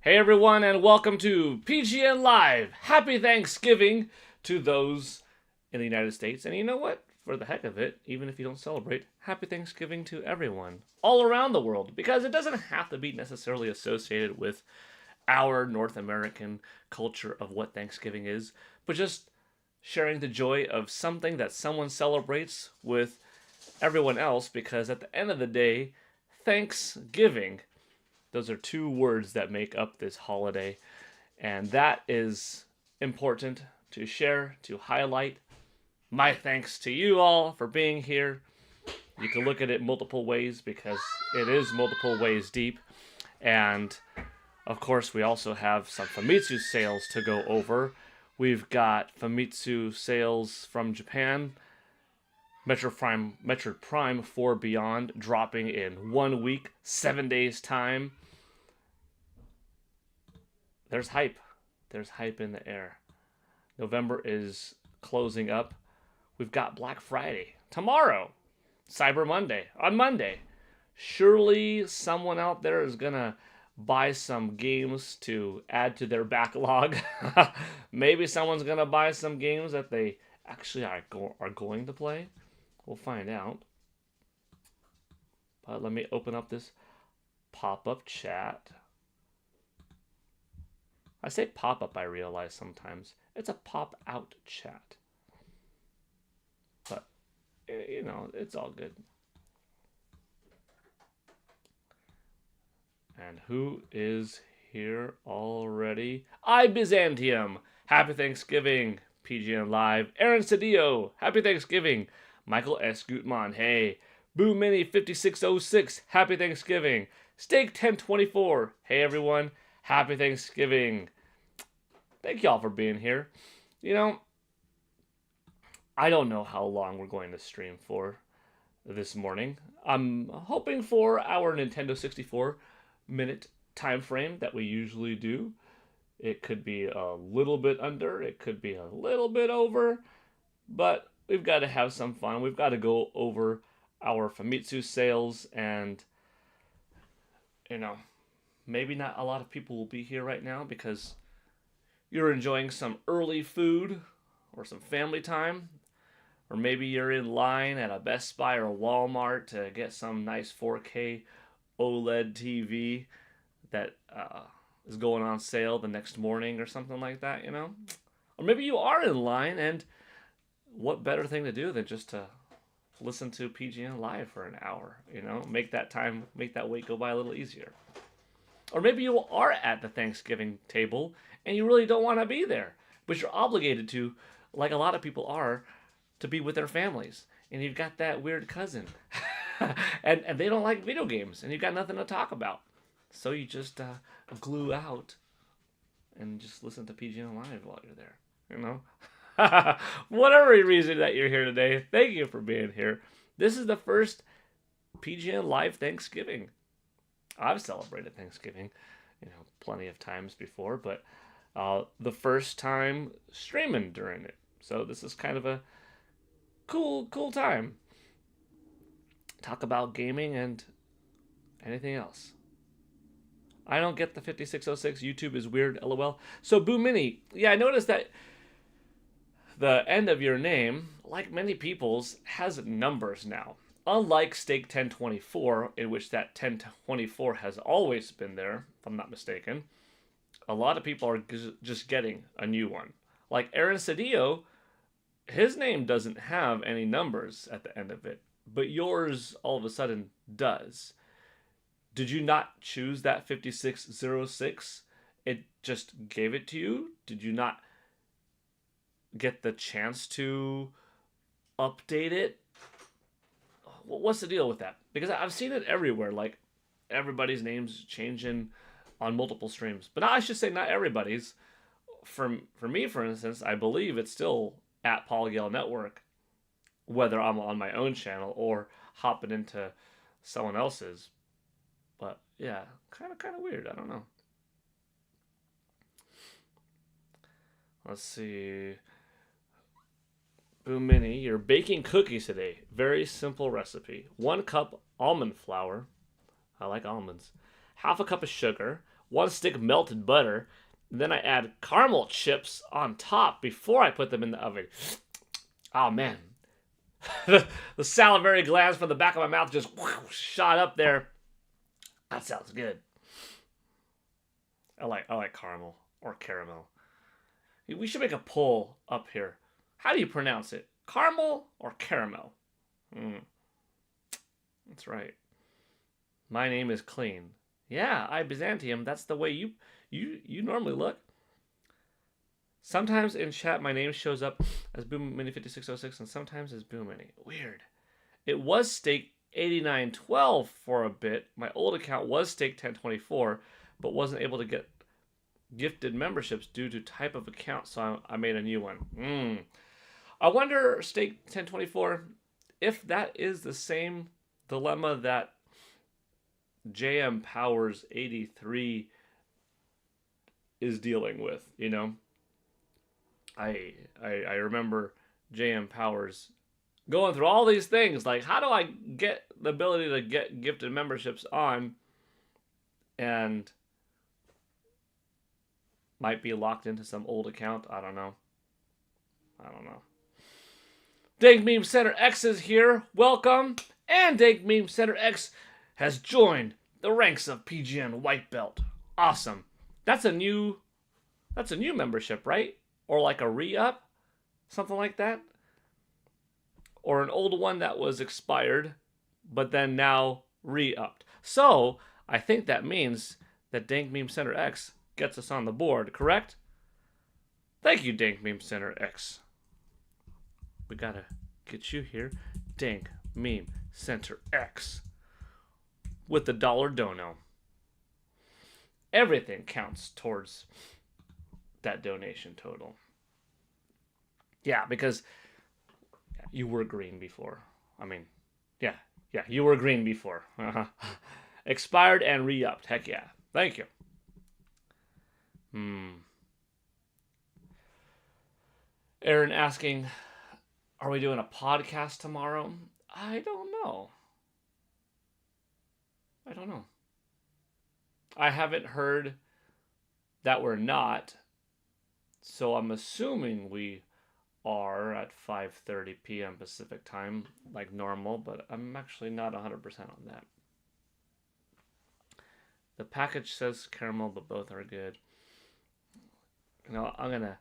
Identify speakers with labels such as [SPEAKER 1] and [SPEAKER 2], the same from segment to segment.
[SPEAKER 1] Hey everyone, and welcome to PGN Live. Happy Thanksgiving to those in the United States. And you know what? For the heck of it, even if you don't celebrate, happy Thanksgiving to everyone all around the world. Because it doesn't have to be necessarily associated with our North American culture of what Thanksgiving is, but just sharing the joy of something that someone celebrates with everyone else. Because at the end of the day, Thanksgiving, those are two words that make up this holiday, and that is important to share, to highlight. My thanks to you all for being here. You can look at it multiple ways because it is multiple ways deep. And of course, we also have some Famitsu sales to go over. We've got Famitsu sales from Japan, Metroid Prime 4 Beyond dropping in 1 week, 7 days time. There's hype. There's hype in the air. November is closing up. We've got Black Friday tomorrow, Cyber Monday on Monday. Surely someone out there is going to buy some games to add to their backlog. Maybe someone's going to buy some games that they actually are going to play. We'll find out. But let me open up this pop-up chat. I say pop-up, I realize sometimes. It's a pop-out chat. But, you know, it's all good. And who is here already? Byzantium. Happy Thanksgiving. PGN Live. Aaron Cedillo. Happy Thanksgiving. Michael S. Gutmann. Hey. Boo Mini 5606. Happy Thanksgiving. Steak 1024. Hey, everyone. Happy Thanksgiving. Thank y'all for being here. You know, I don't know how long we're going to stream for this morning. I'm hoping for our Nintendo 64-minute time frame that we usually do. It could be a little bit under, it could be a little bit over, but we've got to have some fun. We've got to go over our Famitsu sales, and, you know, maybe not a lot of people will be here right now because you're enjoying some early food or some family time. Or maybe you're in line at a Best Buy or a Walmart to get some nice 4K OLED TV that is going on sale the next morning or something like that, you know? Or maybe you are in line, and what better thing to do than just to listen to PGN Live for an hour, you know? Make that wait go by a little easier. Or maybe you are at the Thanksgiving table and you really don't want to be there, but you're obligated to, like a lot of people are, to be with their families. And you've got that weird cousin and they don't like video games and you've got nothing to talk about. So you just glue out and just listen to PGN Live while you're there, you know? Whatever reason that you're here today, thank you for being here. This is the first PGN Live Thanksgiving. I've celebrated Thanksgiving, you know, plenty of times before, but the first time streaming during it. So this is kind of a cool time. Talk about gaming and anything else. I don't get the 5606. YouTube is weird, lol. So Boo Mini, yeah, I noticed that the end of your name, like many people's, has numbers now. Unlike Steak 1024, in which that 1024 has always been there, if I'm not mistaken, a lot of people are just getting a new one. Like Aaron Cedillo, his name doesn't have any numbers at the end of it, but yours all of a sudden does. Did you not choose that 5606? It just gave it to you? Did you not get the chance to update it? What's the deal with that? Because I've seen it everywhere, like everybody's names changing on multiple streams. But I should say not everybody's. For me, for instance, I believe it's still at Paul Gale Network, whether I'm on my own channel or hopping into someone else's. But yeah, kind of weird. I don't know. Let's see. Boom Mini, you're baking cookies today. Very simple recipe. 1 cup almond flour. I like almonds. Half a cup of sugar. 1 stick melted butter. Then I add caramel chips on top before I put them in the oven. Oh man, the salivary glands from the back of my mouth just shot up there. That sounds good. I like caramel or caramel. We should make a poll up here. How do you pronounce it? Caramel or caramel? That's right. My name is Clean. Yeah, I Byzantium. That's the way you normally look. Sometimes in chat my name shows up as BoomMini5606 and sometimes as BoomMini. Weird. It was staked 8912 for a bit. My old account was staked 1024, but wasn't able to get gifted memberships due to type of account, so I made a new one. I wonder, staked 1024, if that is the same dilemma that JM Powers 83 is dealing with, you know? I remember JM Powers going through all these things, like how do I get the ability to get gifted memberships on, and might be locked into some old account. I don't know. Dank Meme Center X is here. Welcome. And Dank Meme Center X has joined the ranks of PGN White Belt. Awesome. That's a new membership, right? Or like a re-up? Something like that? Or an old one that was expired, but then now re-upped. So, I think that means that Dank Meme Center X gets us on the board, correct? Thank you, Dank Meme Center X. We gotta get you here. Dank Meme Center X. With the dollar dono. Everything counts towards that donation total. Yeah, because you were green before. I mean, yeah, you were green before. Expired and re-upped. Heck yeah. Thank you. Aaron asking, are we doing a podcast tomorrow? I don't know. I haven't heard that we're not, so I'm assuming we are at 5:30 p.m. Pacific time, like normal, but I'm actually not 100% on that. The package says caramel, but both are good. You know, I'm gonna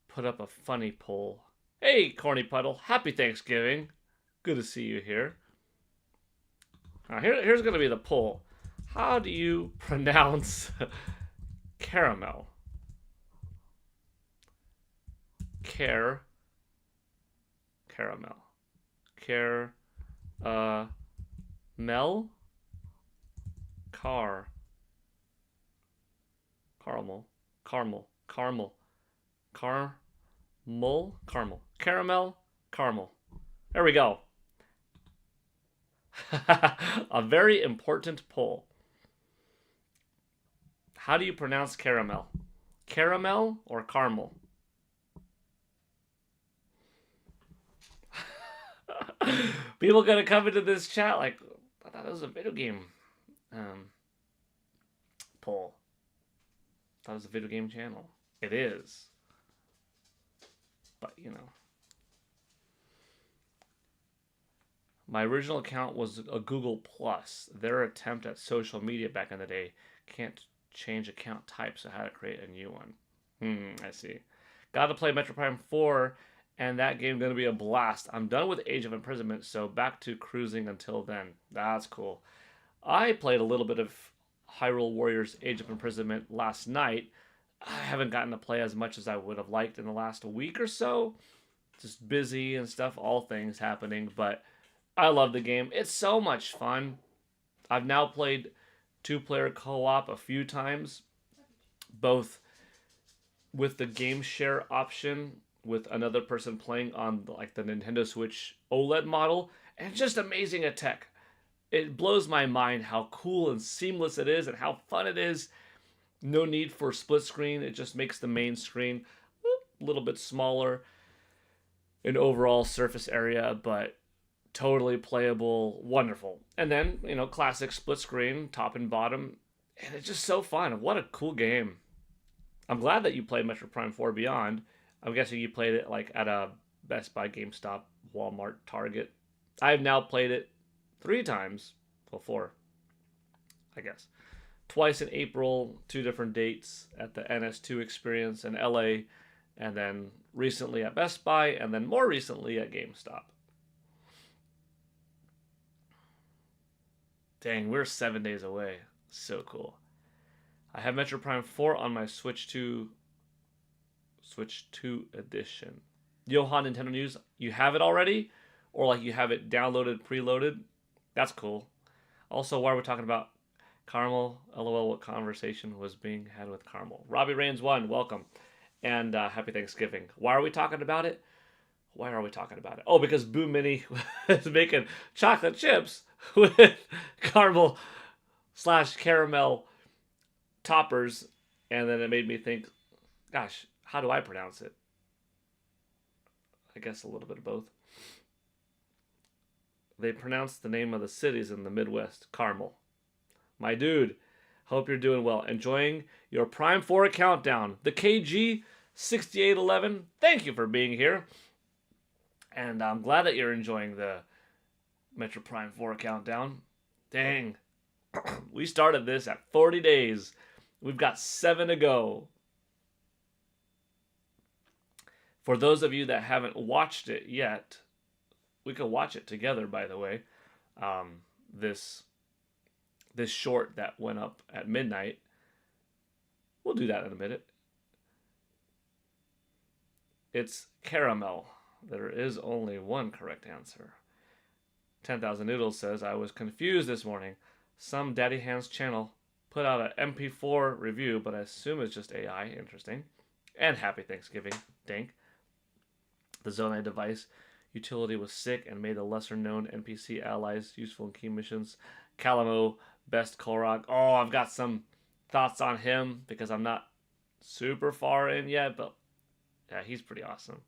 [SPEAKER 1] put up a funny poll. Hey, Corny Puddle, happy Thanksgiving. Good to see you here. Now, here's gonna be the poll. How do you pronounce caramel? Caramel. Caramel. There we go. A very important poll. How do you pronounce caramel? Caramel or caramel? People gonna come into this chat like, I thought it was a video game poll. I thought it was a video game channel. It is. But, you know. My original account was a Google Plus. Their attempt at social media back in the day can't change account type, so I had to create a new one. I see. Got to play Metroid Prime 4, and that game's going to be a blast. I'm done with Age of Imprisonment, so back to cruising until then. That's cool. I played a little bit of Hyrule Warriors Age of Imprisonment last night. I haven't gotten to play as much as I would have liked in the last week or so. Just busy and stuff, all things happening, but I love the game. It's so much fun. I've now played 2-player co-op a few times, both with the game share option with another person playing on like the Nintendo Switch OLED model, and just amazing at tech. It blows my mind how cool and seamless it is and how fun it is. No need for split screen. It just makes the main screen a little bit smaller in overall surface area, but totally playable, wonderful. And then, you know, classic split screen, top and bottom. And it's just so fun. What a cool game. I'm glad that you played Metroid Prime 4 Beyond. I'm guessing you played it like at a Best Buy, GameStop, Walmart, Target. I've now played it 3 times. Well, 4, I guess. Twice in April, 2 different dates at the NS2 experience in LA, and then recently at Best Buy, and then more recently at GameStop. Dang, we're 7 days away. So cool. I have Metroid Prime 4 on my Switch 2 edition. Johan, Nintendo News, you have it already? Or like you have it downloaded, preloaded? That's cool. Also, why are we talking about Caramel? LOL, what conversation was being had with Caramel? Robbie Reigns 1, welcome. And happy Thanksgiving. Why are we talking about it? Why are we talking about it? Oh, because Boo Mini is making chocolate chips with caramel / caramel toppers, and then it made me think, gosh, how do I pronounce it? I guess a little bit of both. They pronounce the name of the cities in the Midwest Carmel. My dude, hope you're doing well. Enjoying your Prime 4 countdown. The KG 6811, thank you for being here. And I'm glad that you're enjoying the Metro Prime 4 countdown. Dang. We started this at 40 days. We've got 7 to go. For those of you that haven't watched it yet, we could watch it together, by the way. This short that went up at midnight. We'll do that in a minute. It's caramel. There is only one correct answer. 10,000 Noodles says, I was confused this morning. Some Daddy Hands channel put out an MP4 review, but I assume it's just AI. Interesting. And happy Thanksgiving. Dink. The Zonai device utility was sick and made the lesser-known NPC allies useful in key missions. Calamo, best Korok. Oh, I've got some thoughts on him because I'm not super far in yet, but yeah, he's pretty awesome.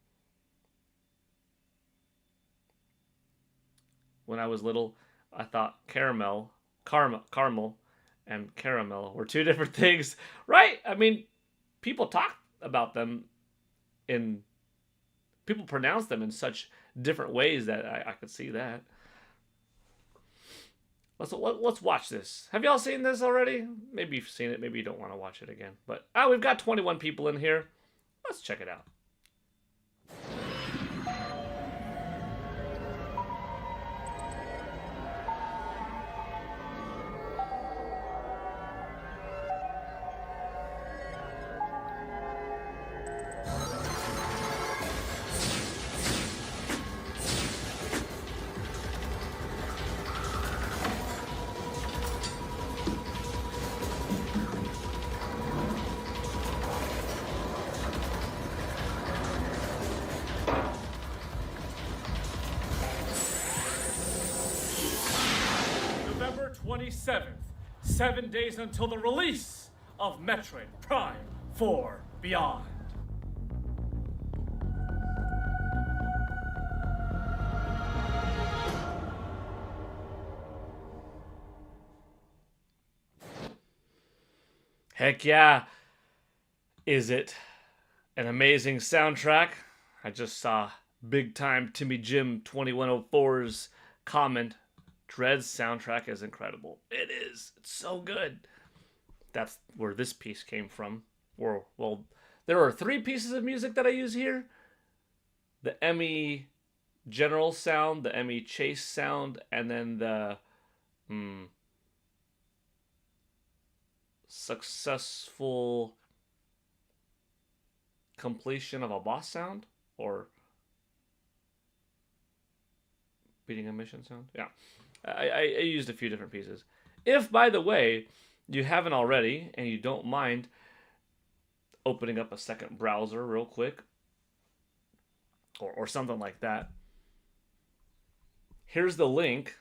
[SPEAKER 1] When I was little, I thought caramel, and caramel were 2 different things, right? I mean, people talk about them people pronounce them in such different ways that I could see that. Let's watch this. Have y'all seen this already? Maybe you've seen it. Maybe you don't want to watch it again. But we've got 21 people in here. Let's check it out. November 27th, 7 days until the release of Metroid Prime 4 Beyond. Heck yeah. Is it an amazing soundtrack? I just saw Big Time Timmy Jim 2104's comment. Dread's soundtrack is incredible. It is. It's so good. That's where this piece came from. Well, there are 3 pieces of music that I use here. The Emmy General sound, the Emmy Chase sound, and then the successful completion of a boss sound, or beating a mission sound. Yeah, I used a few different pieces. If, by the way, you haven't already and you don't mind opening up a second browser real quick or something like that, here's the link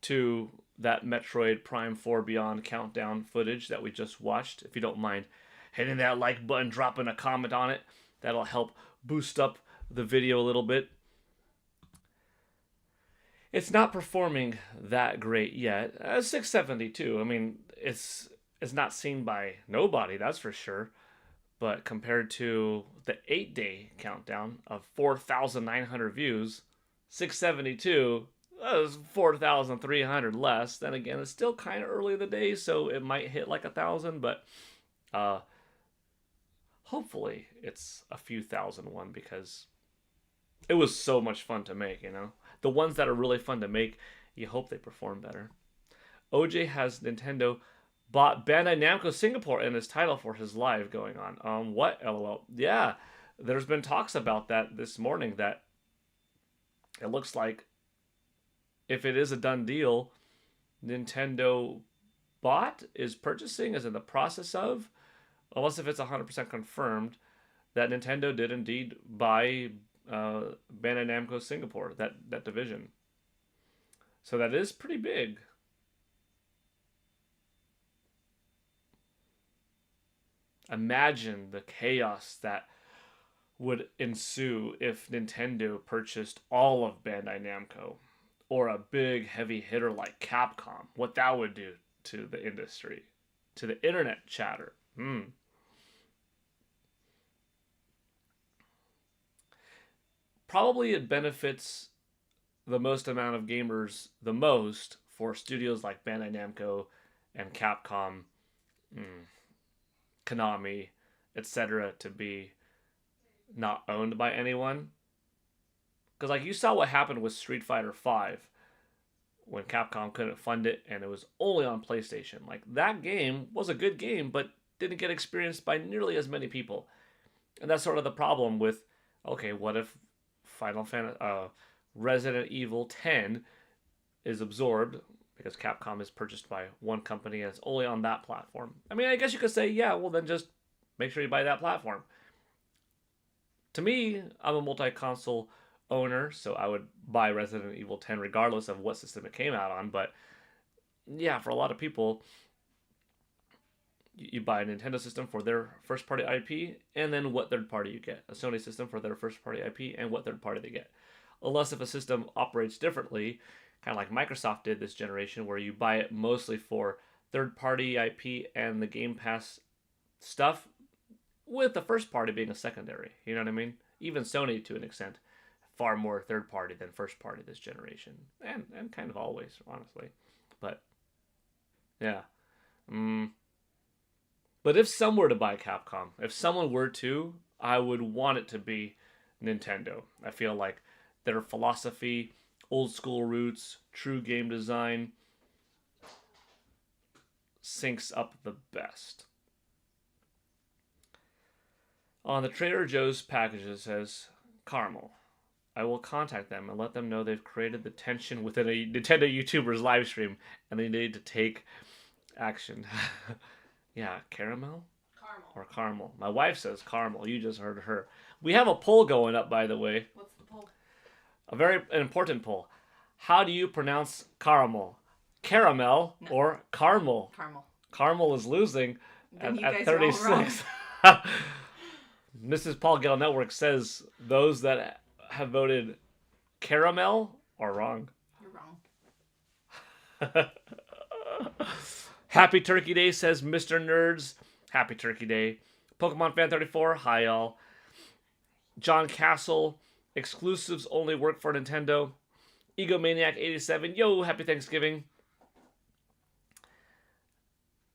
[SPEAKER 1] to that Metroid Prime 4 Beyond countdown footage that we just watched. If you don't mind hitting that like button, dropping a comment on it, that'll help boost up the video a little bit. It's not performing that great yet. 672. I mean, it's is not seen by nobody, that's for sure. But compared to the 8-day countdown of 4,900 views, 672, that was 4,300 less. Then again, it's still kind of early in the day, so it might hit like 1,000, but uh, hopefully it's a few thousand one because it was so much fun to make, you know? The ones that are really fun to make, you hope they perform better. OJ has Nintendo bought Bandai Namco Singapore in his title for his live going on. What? LOL. Yeah, there's been talks about that this morning that it looks like if it is a done deal, Nintendo is purchasing, is in the process of, unless if it's 100% confirmed, that Nintendo did indeed buy Bandai Namco Singapore, that division. So that is pretty big. Imagine the chaos that would ensue if Nintendo purchased all of Bandai Namco or a big heavy hitter like Capcom. What that would do to the industry, to the internet chatter. Probably it benefits the most amount of gamers the most for studios like Bandai Namco and Capcom, Konami, etc. to be not owned by anyone. Because like you saw what happened with Street Fighter V when Capcom couldn't fund it and it was only on PlayStation. Like that game was a good game, but didn't get experienced by nearly as many people. And that's sort of the problem with, okay, what if Resident Evil 10 is absorbed because Capcom is purchased by one company and it's only on that platform. I mean, I guess you could say, yeah, well then just make sure you buy that platform. To me, I'm a multi-console owner, so I would buy Resident Evil 10 regardless of what system it came out on. But yeah, for a lot of people, you buy a Nintendo system for their first-party IP, and then what third party you get. A Sony system for their first-party IP, and what third party they get. Unless if a system operates differently, kind of like Microsoft did this generation, where you buy it mostly for third-party IP and the Game Pass stuff, with the first party being a secondary. You know what I mean? Even Sony, to an extent, far more third-party than first-party this generation. And kind of always, honestly. But, yeah. But if someone were to buy Capcom, if someone were to, I would want it to be Nintendo. I feel like their philosophy, old school roots, true game design syncs up the best. On the Trader Joe's packages says, caramel. I will contact them and let them know they've created the tension within a Nintendo YouTuber's live stream and they need to take action. Yeah, caramel?
[SPEAKER 2] Caramel.
[SPEAKER 1] Or caramel. My wife says caramel. You just heard her. We have a poll going up, by the way.
[SPEAKER 2] What's the poll?
[SPEAKER 1] A very important poll. How do you pronounce caramel? Caramel or caramel?
[SPEAKER 2] Caramel.
[SPEAKER 1] Caramel is losing
[SPEAKER 2] Then
[SPEAKER 1] at 36. Mrs. Paul Gale Network says those that have voted caramel are wrong.
[SPEAKER 2] You're wrong.
[SPEAKER 1] Happy Turkey Day, says Mr. Nerds. Happy Turkey Day. Pokemon Fan 34, hi y'all. John Castle, exclusives only work for Nintendo. Egomaniac 87, yo, happy Thanksgiving.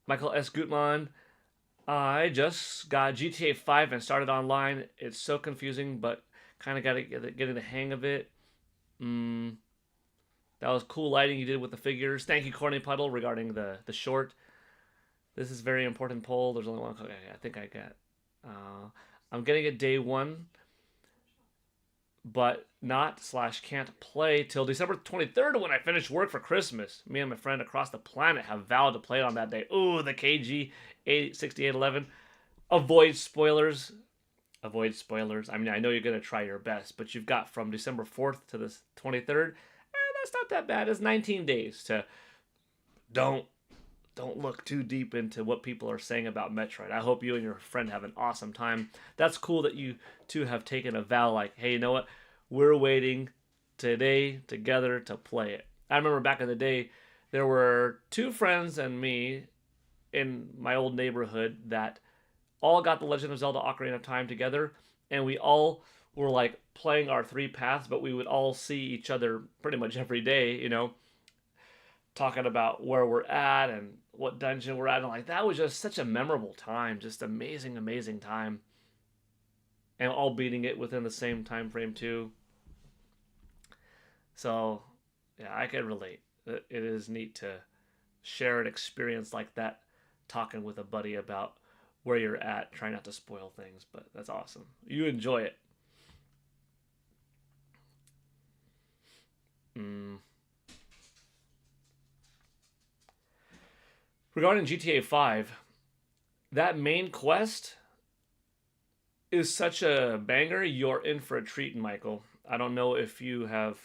[SPEAKER 1] Michael S. Gutmann, I just got GTA 5 and started online. It's so confusing, but kind of got to get in the hang of it. That was cool lighting you did with the figures. Thank you, Corny Puddle, regarding the short. This is a very important poll. There's only one. Okay, I think I got. I'm getting it day one, but not/can't play till December 23rd when I finish work for Christmas. Me and my friend across the planet have vowed to play it on that day. Ooh, the KG 6811. Avoid spoilers. Avoid spoilers. I mean, I know you're going to try your best, but you've got from December 4th to the 23rd. That's not that bad. It's 19 days to don't look too deep into what people are saying about Metroid. I hope you and your friend have an awesome time. That's cool that you two have taken a vow like, hey, you know what? We're waiting today together to play it. I remember back in the day, there were two friends and me in my old neighborhood that all got the Legend of Zelda Ocarina of Time together, and we all were like playing our three paths, but we would all see each other pretty much every day, talking about where we're at and what dungeon we're at. And like that was just such a memorable time, just amazing, amazing time. And all beating it within the same time frame too. So yeah, I can relate. It is neat to share an experience like that, talking with a buddy about where you're at. Try not to spoil things, but that's awesome. You enjoy it. Mm. Regarding GTA 5, that main quest is such a banger. You're in for a treat, Michael. I don't know if you have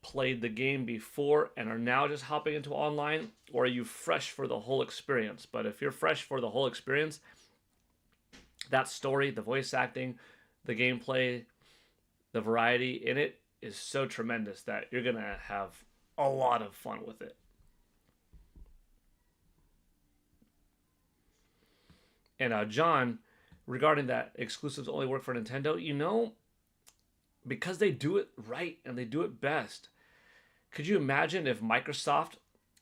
[SPEAKER 1] played the game before and are now just hopping into online, or are you fresh for the whole experience? But if you're fresh for the whole experience, that story, the voice acting, the gameplay, the variety in it is so tremendous that you're going to have a lot of fun with it. And John, regarding that exclusives only work for Nintendo, because they do it right and they do it best. Could you imagine if Microsoft,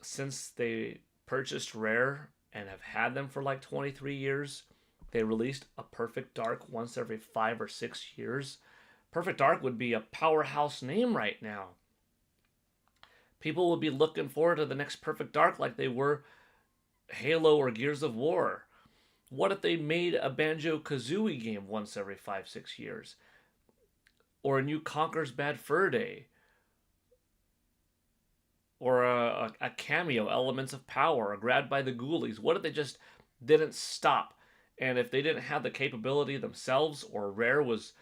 [SPEAKER 1] since they purchased Rare and have had them for like 23 years, they released a Perfect Dark once every 5 or 6 years? Perfect Dark would be a powerhouse name right now. People would be looking forward to the next Perfect Dark like they were Halo or Gears of War. What if they made a Banjo-Kazooie game once every 5, 6 years? Or a new Conker's Bad Fur Day? Or a cameo, Elements of Power, or Grabbed by the Ghoulies? What if they just didn't stop? And if they didn't have the capability themselves, or Rare was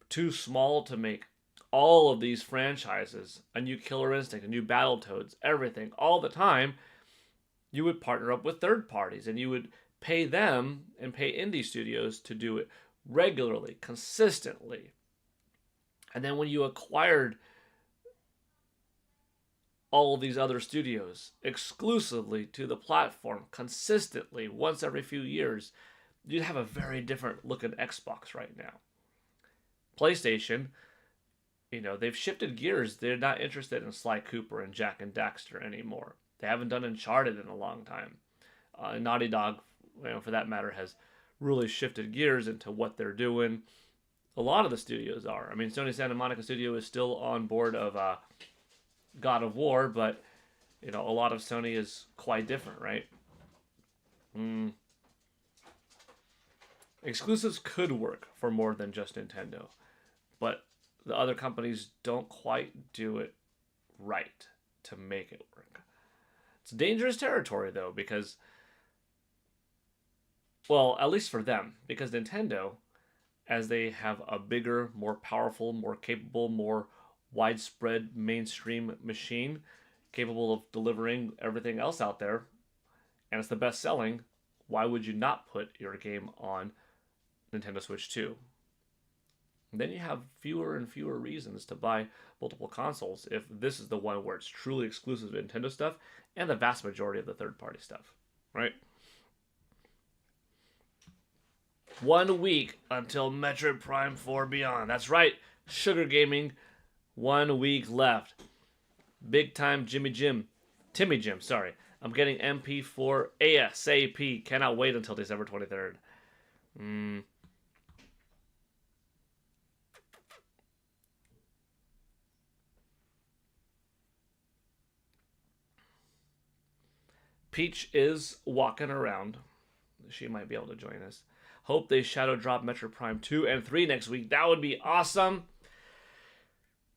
[SPEAKER 1] too small to make all of these franchises, a new Killer Instinct, a new Battletoads, everything, all the time, you would partner up with third parties and you would pay them and pay indie studios to do it regularly, consistently. And then when you acquired all of these other studios exclusively to the platform consistently once every few years, you'd have a very different looking Xbox right now. PlayStation, they've shifted gears. They're not interested in Sly Cooper and Jack and Daxter anymore. They haven't done Uncharted in a long time. Naughty Dog, for that matter, has really shifted gears into what they're doing. A lot of the studios are. I mean, Sony Santa Monica Studio is still on board of God of War, but a lot of Sony is quite different, right? Exclusives could work for more than just Nintendo, but the other companies don't quite do it right to make it work. It's dangerous territory, though, because, well, at least for them, because Nintendo, as they have a bigger, more powerful, more capable, more widespread mainstream machine capable of delivering everything else out there, and it's the best selling, why would you not put your game on Nintendo Switch 2? Then you have fewer and fewer reasons to buy multiple consoles if this is the one where it's truly exclusive to Nintendo stuff and the vast majority of the third-party stuff, right? 1 week until Metroid Prime 4 Beyond. That's right, Sugar Gaming. 1 week left. Big time Timmy Jim, sorry. I'm getting MP4 ASAP. Cannot wait until December 23rd. Peach is walking around. She might be able to join us. Hope they shadow drop Metroid Prime 2 and 3 next week. That would be awesome.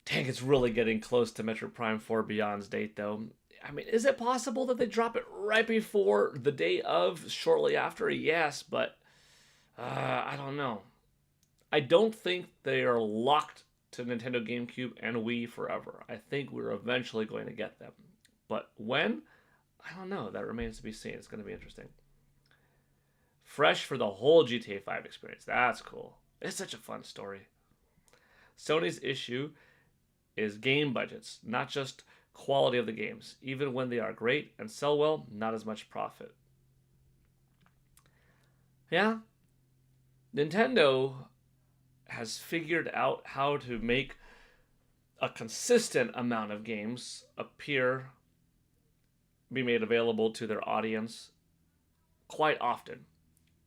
[SPEAKER 1] Dang, it's really getting close to Metroid Prime 4 Beyond's date, though. I mean, is it possible that they drop it right before the day of, shortly after? Yes, but I don't know. I don't think they are locked to Nintendo GameCube and Wii forever. I think we're eventually going to get them. But when? I don't know. That remains to be seen. It's going to be interesting. Fresh for the whole GTA 5 experience. That's cool. It's such a fun story. Sony's issue is game budgets, not just quality of the games. Even when they are great and sell well, not as much profit. Yeah, Nintendo has figured out how to make a consistent amount of games be made available to their audience quite often,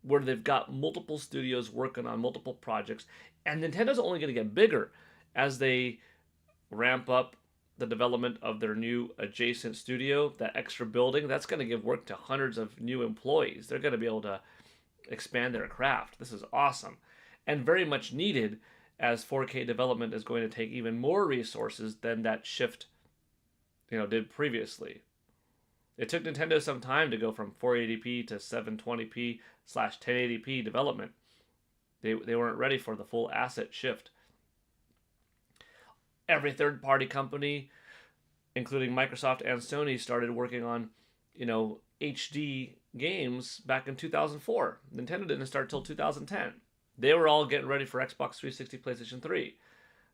[SPEAKER 1] where they've got multiple studios working on multiple projects, and Nintendo's only going to get bigger as they ramp up the development of their new adjacent studio. That extra building, that's going to give work to hundreds of new employees. They're going to be able to expand their craft. This is awesome and very much needed, as 4K development is going to take even more resources than that shift did previously. It took Nintendo some time to go from 480p to 720p / 1080p development. They weren't ready for the full asset shift. Every third-party company, including Microsoft and Sony, started working on, HD games back in 2004. Nintendo didn't start till 2010. They were all getting ready for Xbox 360, PlayStation 3.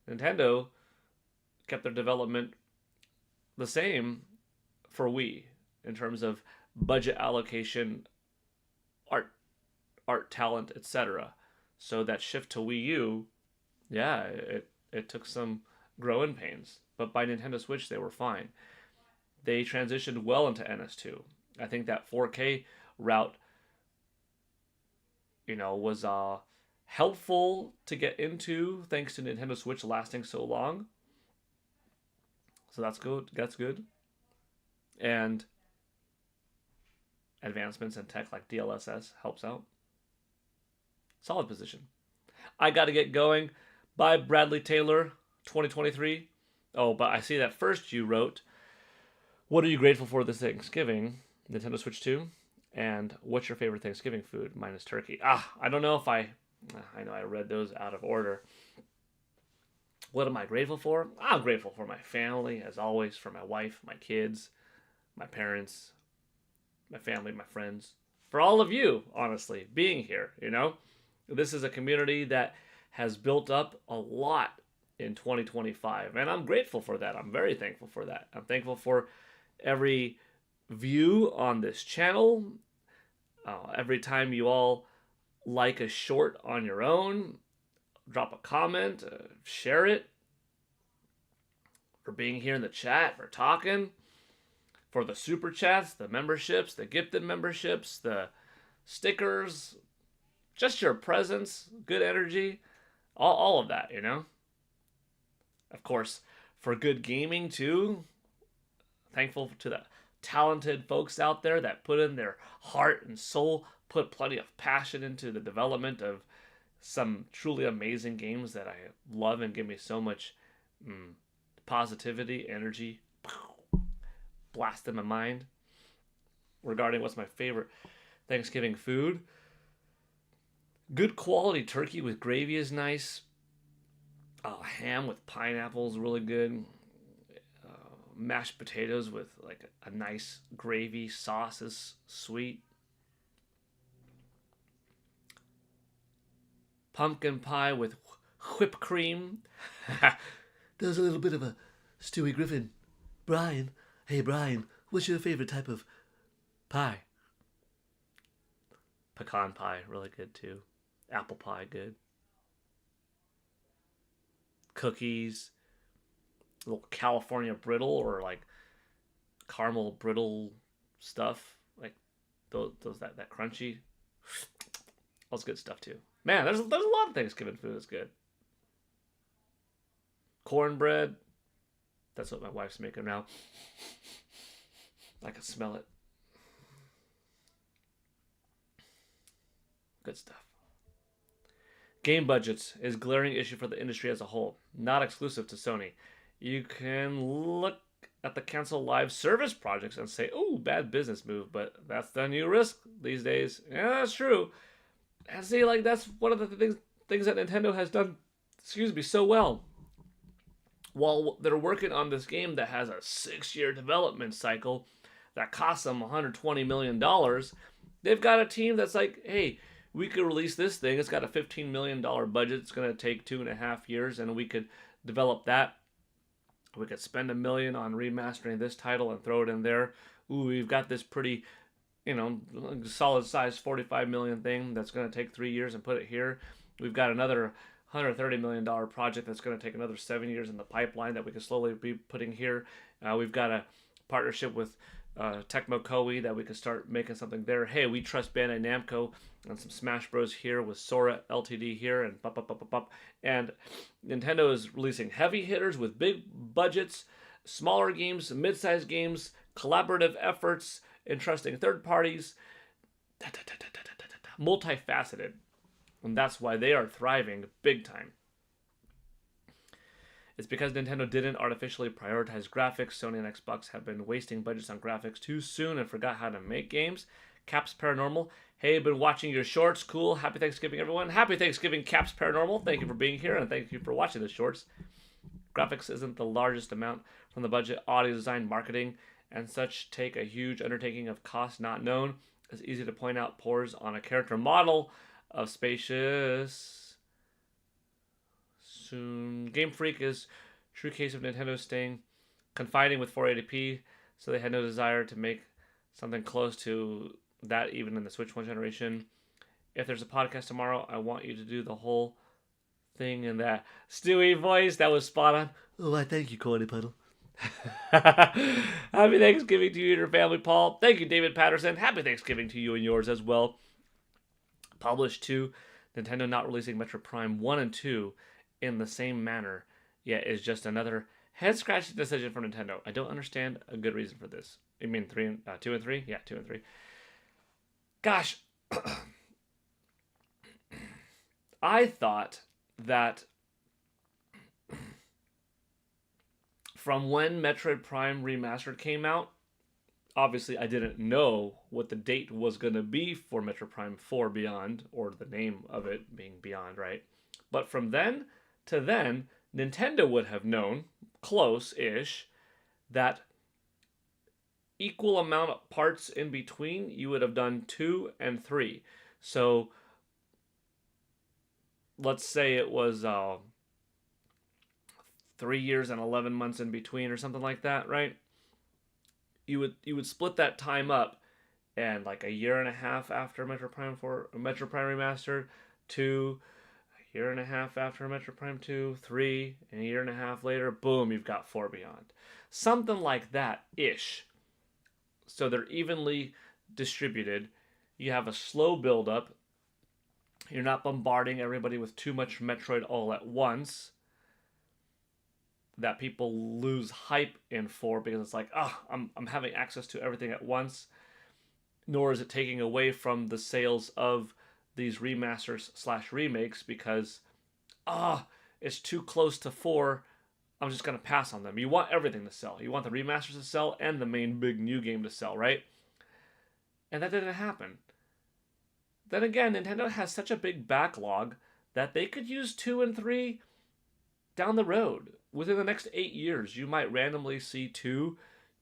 [SPEAKER 1] Nintendo kept their development the same for Wii in terms of budget allocation, art talent, etc. So that shift to Wii U, yeah, it took some growing pains. But by Nintendo Switch, they were fine. They transitioned well into NS2. I think that 4K route, was helpful to get into thanks to Nintendo Switch lasting so long. So that's good. That's good. And advancements in tech like DLSS helps out. Solid position. I got to get going. By Bradley Taylor, 2023. Oh, but I see that first you wrote, what are you grateful for this Thanksgiving? Nintendo Switch 2. And what's your favorite Thanksgiving food? Mine is turkey. I don't know if I know I read those out of order. What am I grateful for? I'm grateful for my family, as always, for my wife, my kids, my parents, my family, my friends, for all of you, honestly, being here, This is a community that has built up a lot in 2025, and I'm grateful for that. I'm very thankful for that. I'm thankful for every view on this channel, every time you all like a short on your own, drop a comment, share it, for being here in the chat, for talking, for the super chats, the memberships, the gifted memberships, the stickers, just your presence, good energy, all of that, Of course, for good gaming too. Thankful to the talented folks out there that put in their heart and soul, put plenty of passion into the development of some truly amazing games that I love and give me so much positivity, energy, blast in my mind. Regarding what's my favorite Thanksgiving food, good quality turkey with gravy is nice. Ham with pineapple is really good. Mashed potatoes with like a nice gravy sauce is sweet. Pumpkin pie with whipped cream. There's a little bit of a Stewie Griffin. Brian, hey Brian, what's your favorite type of pie? Pecan pie, really good too. Apple pie, good. Cookies, a little California brittle or like caramel brittle stuff, like those that crunchy. That's good stuff too. Man, there's a lot of Thanksgiving food that's good. Cornbread. That's what my wife's making now. I can smell it. Good stuff. Game budgets is a glaring issue for the industry as a whole, not exclusive to Sony. You can look at the cancel live service projects and say, "Oh, bad business move," but that's the new risk these days. Yeah, that's true. And see, like that's one of the things that Nintendo has done, so well. While they're working on this game that has a 6-year development cycle that costs them $120 million, they've got a team that's like, hey, we could release this thing. It's got a $15 million budget. It's going to take 2.5 years, and we could develop that We could spend $1 million on remastering this title and throw it in there. Ooh, we've got this pretty, solid size 45 million thing that's going to take 3 years and put it here. We've got another $130 million project that's going to take another 7 years in the pipeline that we can slowly be putting here. We've got a partnership with Tecmo Koei that we can start making something there. Hey, we trust Bandai Namco and some Smash Bros here with Sora Ltd here and and Nintendo is releasing heavy hitters with big budgets, smaller games, mid-sized games, collaborative efforts, entrusting third parties, multifaceted, and that's why they are thriving big time. It's because Nintendo didn't artificially prioritize graphics. Sony and Xbox have been wasting budgets on graphics too soon and forgot how to make games. Caps Paranormal. Hey, been watching your shorts. Cool. Happy Thanksgiving, everyone. Happy Thanksgiving, Caps Paranormal. Thank you for being here and thank you for watching the shorts. Graphics isn't the largest amount from the budget. Audio design, marketing, and such take a huge undertaking of cost not known. It's easy to point out pores on a character model of spacious. Soon. Game Freak is true case of Nintendo staying confiding with 480p, so they had no desire to make something close to that even in the Switch 1 generation. If there's a podcast tomorrow, I want you to do the whole thing in that Stewie voice. That was spot on. Oh, I thank you, Cody Puddle. Happy Thanksgiving to you and your family, Paul. Thank you, David Patterson. Happy Thanksgiving to you and yours as well. Published to Nintendo not releasing Metroid Prime 1 and 2 in the same manner, yet is just another head-scratching decision for Nintendo. I don't understand a good reason for this. You mean 2 and 3? Yeah, 2 and 3. Gosh, I thought that from when Metroid Prime Remastered came out, obviously I didn't know what the date was going to be for Metroid Prime 4 Beyond, or the name of it being Beyond, right? But from then to then, Nintendo would have known, close-ish, that equal amount of parts in between, you would have done 2 and 3. So, let's say it was 3 years and 11 months in between or something like that, right? You would split that time up, and like a year and a half after Metroid Prime Remastered, 2, a year and a half after Metroid Prime 2, 3, and a year and a half later, boom, you've got 4 Beyond. Something like that-ish. So they're evenly distributed. You have a slow build-up. You're not bombarding everybody with too much Metroid all at once that people lose hype in for, because it's like, I'm having access to everything at once. Nor is it taking away from the sales of these remasters/remakes because, it's too close to 4. I'm just going to pass on them. You want everything to sell. You want the remasters to sell and the main big new game to sell, right? And that didn't happen. Then again, Nintendo has such a big backlog that they could use 2 and 3 down the road. Within the next 8 years, you might randomly see 2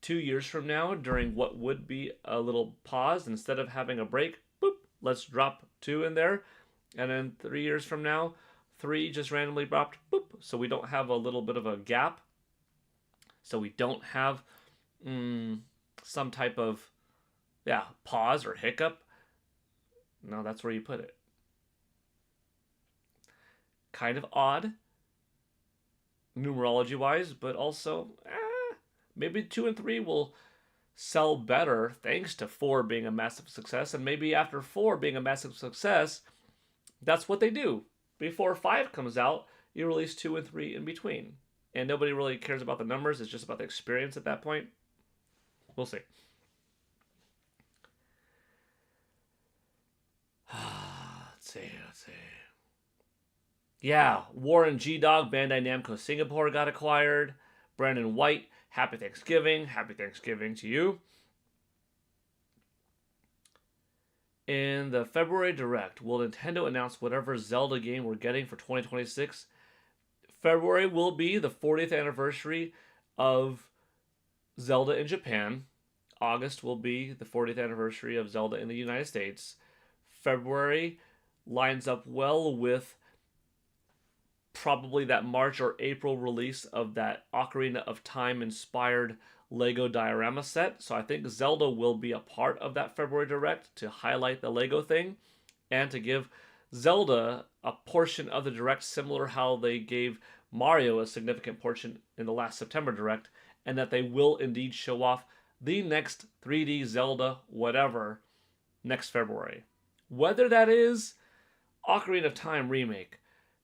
[SPEAKER 1] years from now during what would be a little pause. Instead of having a break, boop, let's drop 2 in there. And then 3 years from now, 3 just randomly dropped, boop. So we don't have a little bit of a gap. So we don't have some type of, pause or hiccup. No, that's where you put it. Kind of odd, numerology-wise, but also, maybe 2 and 3 will sell better thanks to 4 being a massive success, and maybe after 4 being a massive success, that's what they do. Before 5 comes out, you release 2 and 3 in between. And nobody really cares about the numbers, it's just about the experience at that point. We'll see. Let's see. Yeah, Warren G-Dog, Bandai Namco Singapore got acquired. Brandon White, happy Thanksgiving. Happy Thanksgiving to you. In the February Direct, will Nintendo announce whatever Zelda game we're getting for 2026? February will be the 40th anniversary of Zelda in Japan. August will be the 40th anniversary of Zelda in the United States. February lines up well with probably that March or April release of that Ocarina of Time inspired Lego diorama set. So I think Zelda will be a part of that February Direct to highlight the Lego thing and to give Zelda a portion of the Direct, similar how they gave Mario a significant portion in the last September Direct, and that they will indeed show off the next 3D Zelda whatever next February. Whether that is Ocarina of Time remake,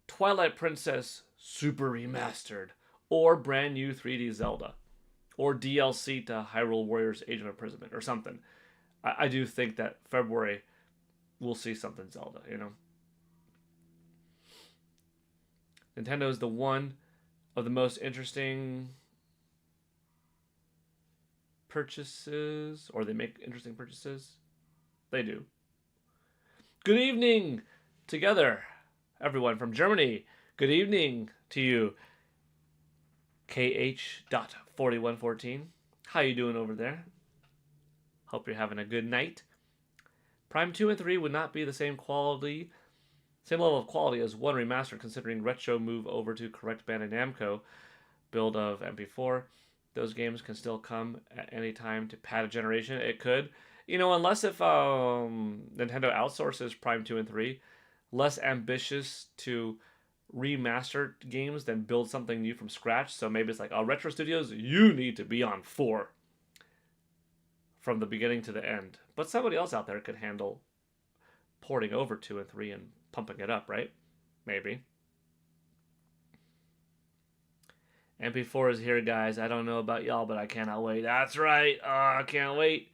[SPEAKER 1] Twilight Princess Super Remastered, or brand new 3D Zelda, or DLC to Hyrule Warriors Age of Imprisonment, or something. I do think that February we'll see something Zelda, you know? Nintendo is the one of the most interesting purchases, or they make interesting purchases. They do. Good evening together, everyone from Germany. Good evening to you, KH.4114. How you doing over there? Hope you're having a good night. Prime 2 and 3 would not be the same level of quality as 1 remastered, considering Retro move over to correct Bandai Namco build of MP4. Those games can still come at any time to pad a generation. It could. You know, unless if Nintendo outsources Prime 2 and 3, less ambitious to remaster games than build something new from scratch. So maybe it's like, Retro Studios, you need to be on 4 from the beginning to the end. But somebody else out there could handle porting over 2 and 3 and pumping it up, right? Maybe. MP4 is here, guys. I don't know about y'all, but I cannot wait. That's right. I can't wait.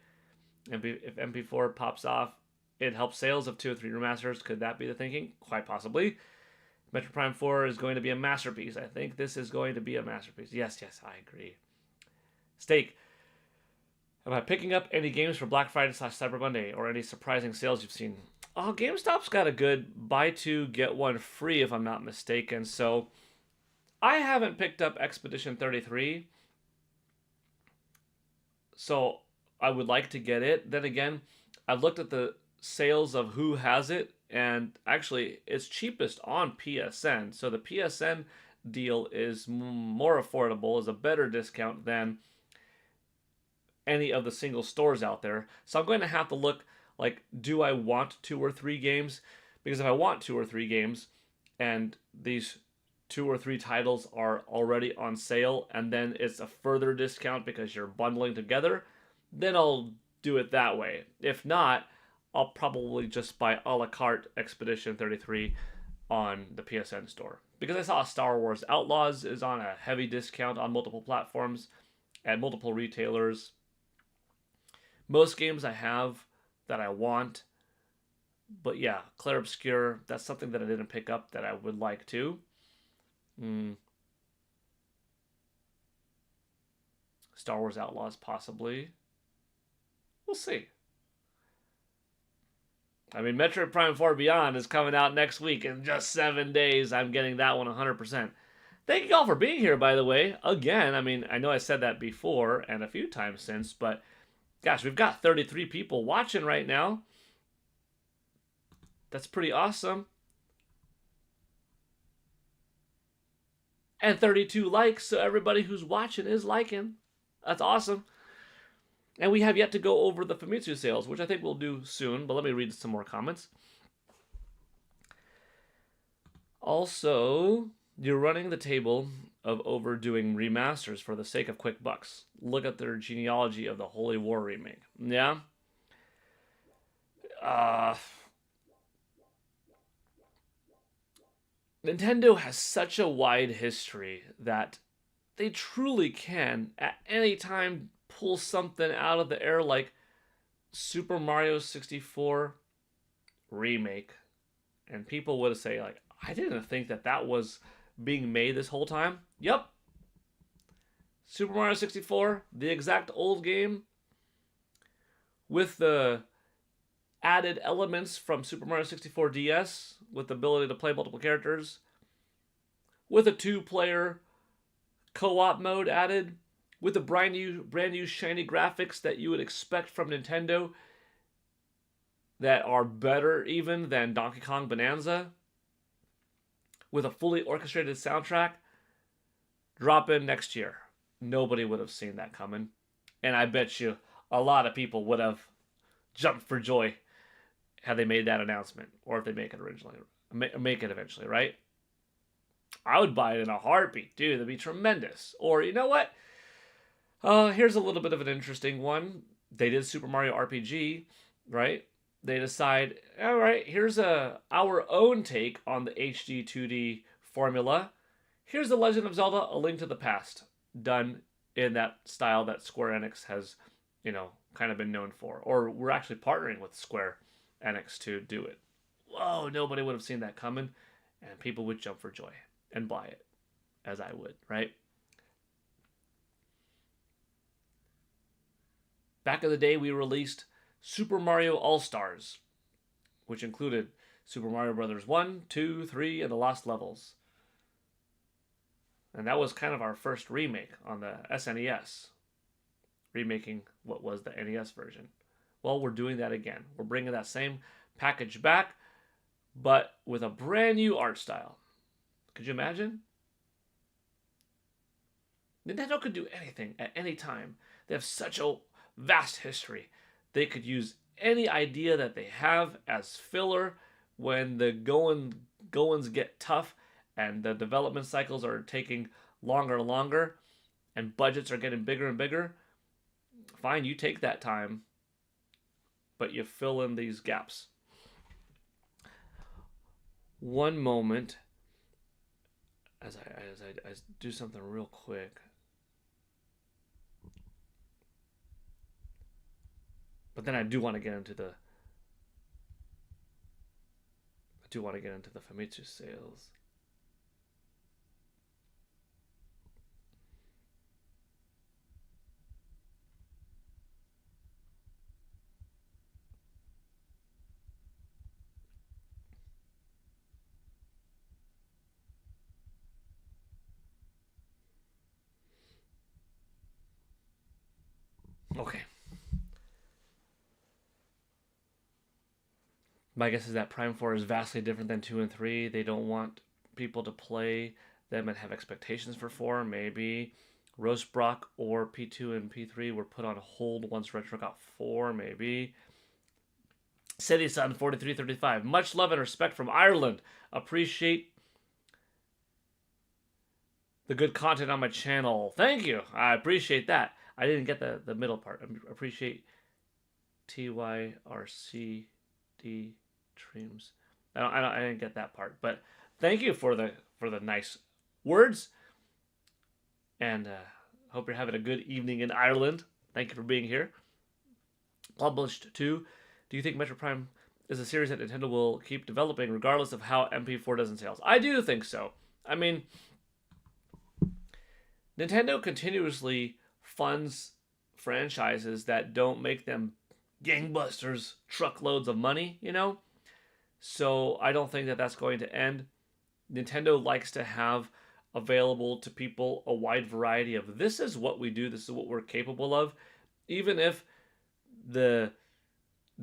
[SPEAKER 1] If MP4 pops off, it helps sales of 2 or 3 remasters. Could that be the thinking? Quite possibly. Metroid Prime 4 is going to be a masterpiece. I think this is going to be a masterpiece. Yes, I agree. Steak. Am I picking up any games for Black Friday / Cyber Monday, or any surprising sales you've seen? Oh, GameStop's got a good buy 2, get 1 free, if I'm not mistaken. So I haven't picked up Expedition 33. So I would like to get it. Then again, I've looked at the sales of who has it, and actually it's cheapest on PSN. So the PSN deal is more affordable, is a better discount than any of the single stores out there. So I'm going to have to look, like, do I want 2 or 3 games? Because if I want 2 or 3 games and these 2 or 3 titles are already on sale and then it's a further discount because you're bundling together, then I'll do it that way. If not, I'll probably just buy a la carte Expedition 33 on the PSN store. Because I saw Star Wars Outlaws is on a heavy discount on multiple platforms at multiple retailers. Most games I have that I want. But yeah, Clair Obscur, that's something that I didn't pick up that I would like to. Star Wars Outlaws, possibly. We'll see. I mean, Metroid Prime 4 Beyond is coming out next week in just 7 days. I'm getting that one 100%. Thank you all for being here, by the way. Again, I mean, I know I said that before and a few times since, but gosh, we've got 33 people watching right now. That's pretty awesome. And 32 likes, so everybody who's watching is liking. That's awesome. And we have yet to go over the Famitsu sales, which I think we'll do soon, but let me read some more comments. Also, you're running the table of overdoing remasters for the sake of quick bucks. Look at their genealogy of the Holy War remake. Yeah? Nintendo has such a wide history that they truly can, at any time, pull something out of the air like Super Mario 64 remake. And people would say, like, I didn't think that was being made this whole time. Yep. Super Mario 64, the exact old game, with the added elements from Super Mario 64 DS, with the ability to play multiple characters, with a 2-player co-op mode added, with the brand new shiny graphics that you would expect from Nintendo, that are better even than Donkey Kong Bonanza, with a fully orchestrated soundtrack, drop in next year. Nobody would have seen that coming. And I bet you a lot of people would have jumped for joy had they made that announcement, or if they make it eventually, right? I would buy it in a heartbeat, dude. That'd be tremendous. Or you know what? Here's a little bit of an interesting one. They did Super Mario RPG, right? They decide, all right, here's our own take on the HD 2D formula. Here's The Legend of Zelda: A Link to the Past, done in that style that Square Enix has, kind of been known for. Or we're actually partnering with Square Enix to do it. Whoa, nobody would have seen that coming, and people would jump for joy and buy it, as I would, right? Back in the day, we released Super Mario All-Stars, which included Super Mario Bros. 1, 2, 3, and the Lost Levels. And that was kind of our first remake on the SNES, remaking what was the NES version. Well, we're doing that again. We're bringing that same package back, but with a brand new art style. Could you imagine? Nintendo could do anything at any time. They have such a vast history. They could use any idea that they have as filler when the goings get tough and the development cycles are taking longer and longer and budgets are getting bigger and bigger. Fine, you take that time, but you fill in these gaps. One moment, as I do something real quick. But then I do want to get into the Famitsu sales. Okay. My guess is that Prime 4 is vastly different than 2 and 3. They don't want people to play them and have expectations for 4. Maybe Roastbrock or P2 and P3 were put on hold once Retro got 4. Maybe. City Sun 4335. Much love and respect from Ireland. Appreciate the good content on my channel. Thank you. I appreciate that. I didn't get the middle part. I appreciate TYRCD streams. I didn't get that part, but thank you for the nice words, and hope you're having a good evening in Ireland. Thank you for being here. Published 2. Do you think Metroid Prime is a series that Nintendo will keep developing regardless of how MP4 does in sales? I do think so. I mean, Nintendo continuously funds franchises that don't make them gangbusters, truckloads of money, So I don't think that that's going to end. Nintendo likes to have available to people a wide variety of this is what we do, this is what we're capable of. Even if the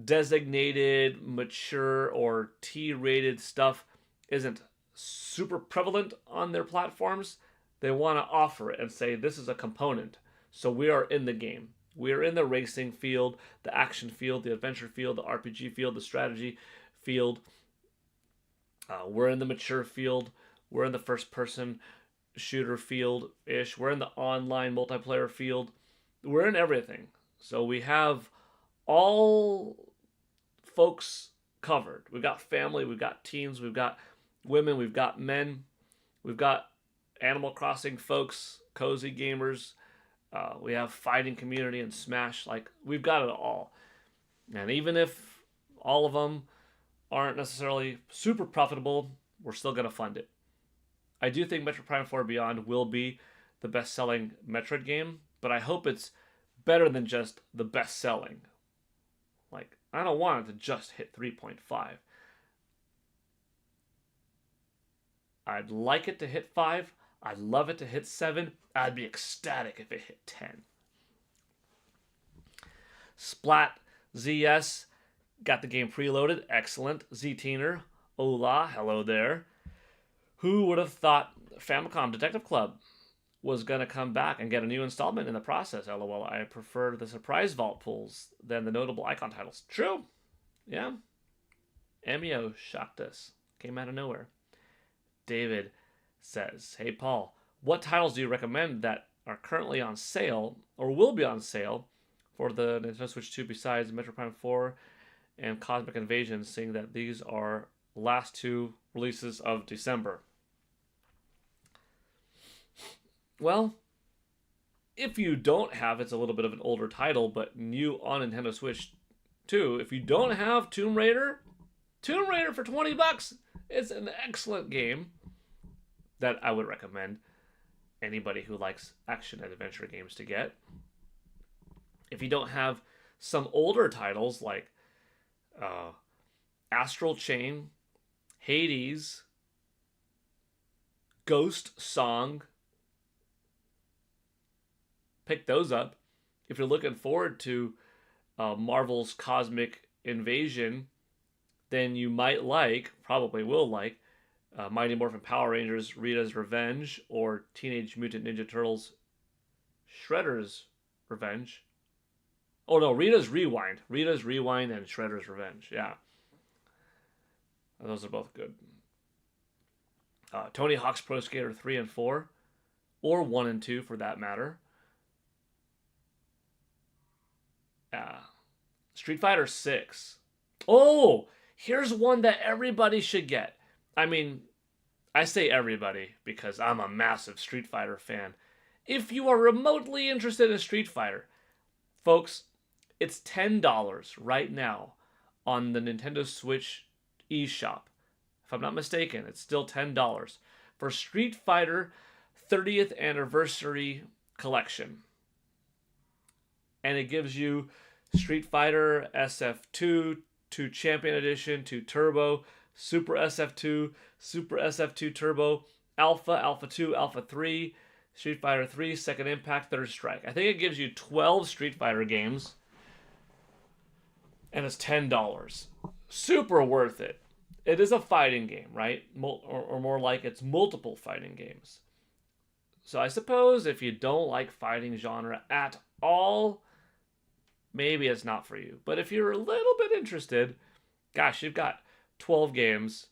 [SPEAKER 1] designated, mature, or T-rated stuff isn't super prevalent on their platforms, they want to offer it and say this is a component. So we are in the game. We are in the racing field, the action field, the adventure field, the RPG field, the strategy field. We're in the mature field. We're in the first-person shooter field-ish. We're in the online multiplayer field. We're in everything. So we have all folks covered. We've got family, we've got teens, we've got women, we've got men, we've got Animal Crossing folks, cozy gamers. We have fighting community and Smash. Like, we've got it all. And even if all of them aren't necessarily super profitable, we're still going to fund it. I do think Metroid Prime 4 Beyond will be the best-selling Metroid game, but I hope it's better than just the best-selling. Like, I don't want it to just hit 3.5. I'd like it to hit 5. I'd love it to hit 7. I'd be ecstatic if it hit 10. Splat ZS got the game preloaded. Excellent. Z-Teener. Hola. Hello there. Who would have thought Famicom Detective Club was going to come back and get a new installment in the process? LOL. I prefer the surprise vault pulls than the notable icon titles. True. Yeah. Emio shocked us. Came out of nowhere. David says, hey, Paul, what titles do you recommend that are currently on sale or will be on sale for the Nintendo Switch 2 besides Metroid Prime 4 and Cosmic Invasion, seeing that these are the last two releases of December? Well, if you don't have, it's a little bit of an older title, but new on Nintendo Switch 2, if you don't have Tomb Raider for $20, it's an excellent game that I would recommend anybody who likes action and adventure games to get. If you don't have some older titles like Astral Chain, Hades, Ghost Song, pick those up. If you're looking forward to Marvel's Cosmic Invasion, then you might probably will like, Mighty Morphin Power Rangers Rita's Revenge or Teenage Mutant Ninja Turtles Shredder's Revenge. Oh no, Rita's Rewind. Rita's Rewind and Shredder's Revenge. Yeah. Those are both good. Tony Hawk's Pro Skater 3 and 4, or 1 and 2 for that matter. Street Fighter 6. Oh, here's one that everybody should get. I mean, I say everybody because I'm a massive Street Fighter fan. If you are remotely interested in Street Fighter, folks, it's $10 right now on the Nintendo Switch eShop. If I'm not mistaken, it's still $10 for Street Fighter 30th Anniversary Collection. And it gives you Street Fighter SF2, 2 Champion Edition, 2 Turbo, Super SF2, Super SF2 Turbo, Alpha, Alpha 2, Alpha 3, Street Fighter 3, Second Impact, Third Strike. I think it gives you 12 Street Fighter games, and it's $10. Super worth it. It is a fighting game, right? Or more like it's multiple fighting games. So I suppose if you don't like fighting genre at all, maybe it's not for you. But if you're a little bit interested, gosh, you've got 12 games,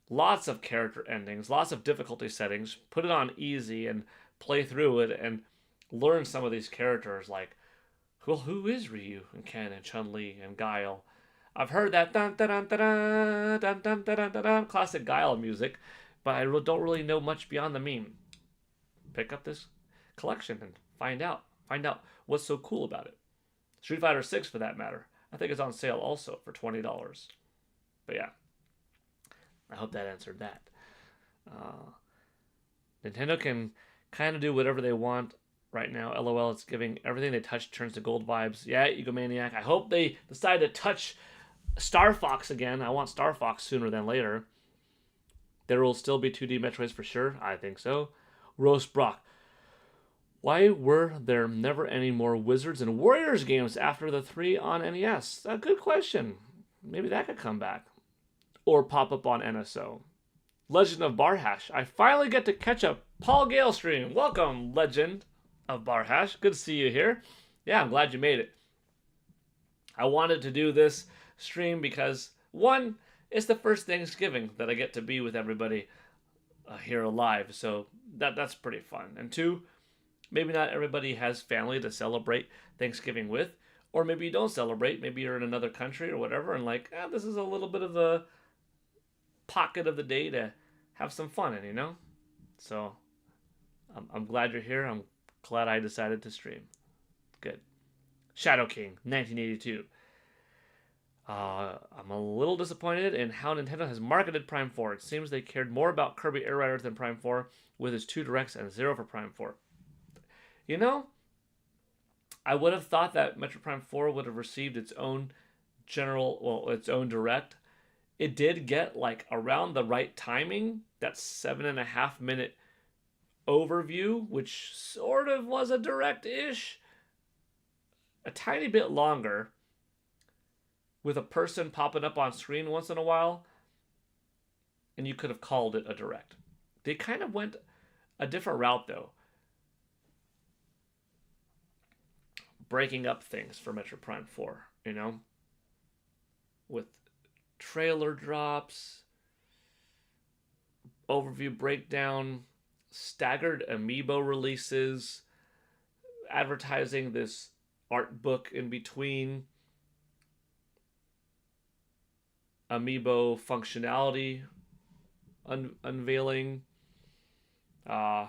[SPEAKER 1] lots of character endings, lots of difficulty settings. Put it on easy and play through it and learn some of these characters like, well, who is Ryu and Ken and Chun-Li and Guile? I've heard that dun dun dun dun dun dun dun dun dun classic Guile music, but I don't really know much beyond the meme. Pick up this collection and find out what's so cool about it. Street Fighter 6, for that matter, I think it's on sale also for $20. But yeah, I hope that answered that. Nintendo can kind of do whatever they want right now. LOL, it's giving everything they touch turns to gold vibes. Yeah, Egomaniac. I hope they decide to touch Star Fox again. I want Star Fox sooner than later. There will still be 2D Metroids for sure. I think so. Roast Brock. Why were there never any more Wizards and Warriors games after the 3 on NES? A good question. Maybe that could come back. Or pop up on NSO. Legend of Barhash. I finally get to catch a Paul Gale stream. Welcome, Legend of Barhash. Good to see you here. Yeah, I'm glad you made it. I wanted to do this stream because, one, it's the first Thanksgiving that I get to be with everybody here alive, so that's pretty fun. And two, maybe not everybody has family to celebrate Thanksgiving with, or maybe you don't celebrate. Maybe you're in another country or whatever, and this is a little bit of a pocket of the day to have some fun in, you know? So I'm glad you're here. I'm glad I decided to stream. Good. Shadow King, 1982. I'm a little disappointed in how Nintendo has marketed Prime 4. It seems they cared more about Kirby Air Rider than Prime 4, with its 2 directs and 0 for Prime 4. You know, I would have thought that Metroid Prime 4 would have received its own its own direct. It did get around the right timing, that 7.5 minute overview, which sort of was a direct-ish. A tiny bit longer, with a person popping up on screen once in a while, and you could have called it a direct. They kind of went a different route, though, breaking up things for Metroid Prime 4, with trailer drops, overview breakdown, staggered amiibo releases, advertising this art book in between, amiibo functionality unveiling. Yeah.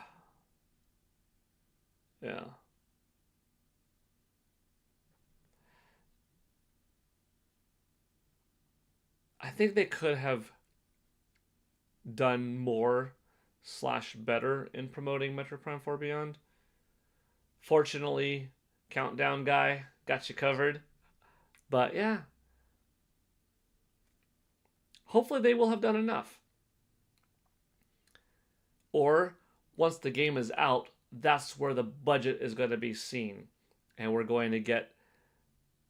[SPEAKER 1] I think they could have done more / better in promoting Metroid Prime 4 Beyond. Fortunately, Countdown guy got you covered. But yeah, hopefully they will have done enough. Or once the game is out, that's where the budget is going to be seen. And we're going to get,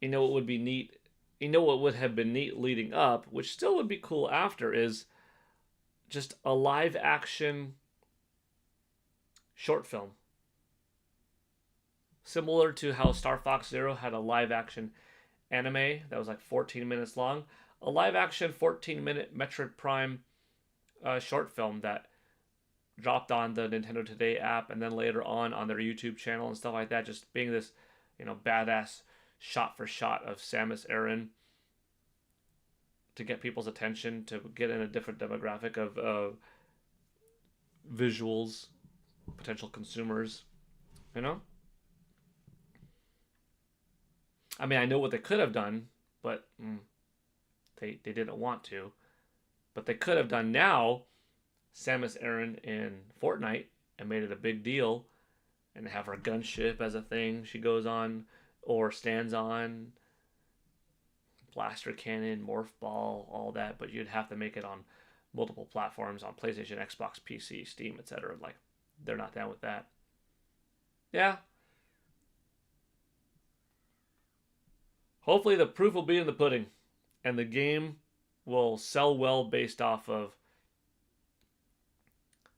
[SPEAKER 1] what would be neat, what would have been neat leading up, which still would be cool after, is just a live action short film. Similar to how Star Fox Zero had a live action anime that was like 14 minutes long, a live action 14-minute Metroid Prime short film that dropped on the Nintendo Today app and then later on their YouTube channel and stuff like that, just being this, badass shot for shot of Samus Aran to get people's attention, to get in a different demographic of visuals, potential consumers, I mean, I know what they could have done, but they didn't want to. But they could have done now Samus Aran in Fortnite and made it a big deal and have her gunship as a thing she goes on or stands on, blaster cannon, morph ball, all that, but you'd have to make it on multiple platforms, on PlayStation, Xbox, PC, Steam, etc. Like, they're not down with that. Yeah. Hopefully the proof will be in the pudding, and the game will sell well based off of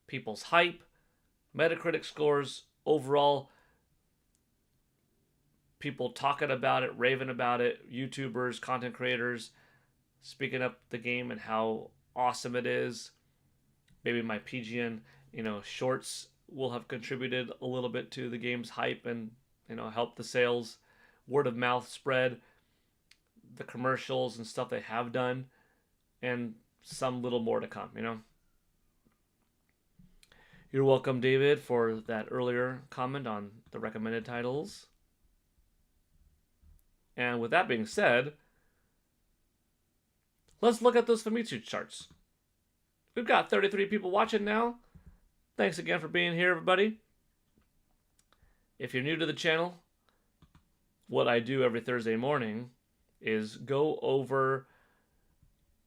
[SPEAKER 1] people's hype, Metacritic scores, overall people talking about it, raving about it, YouTubers, content creators speaking up the game and how awesome it is. Maybe my PGN, shorts will have contributed a little bit to the game's hype and, help the sales, word of mouth spread, the commercials and stuff they have done, and some little more to come, You're welcome, David, for that earlier comment on the recommended titles. And with that being said, let's look at those Famitsu charts. We've got 33 people watching now. Thanks again for being here, everybody. If you're new to the channel, what I do every Thursday morning is go over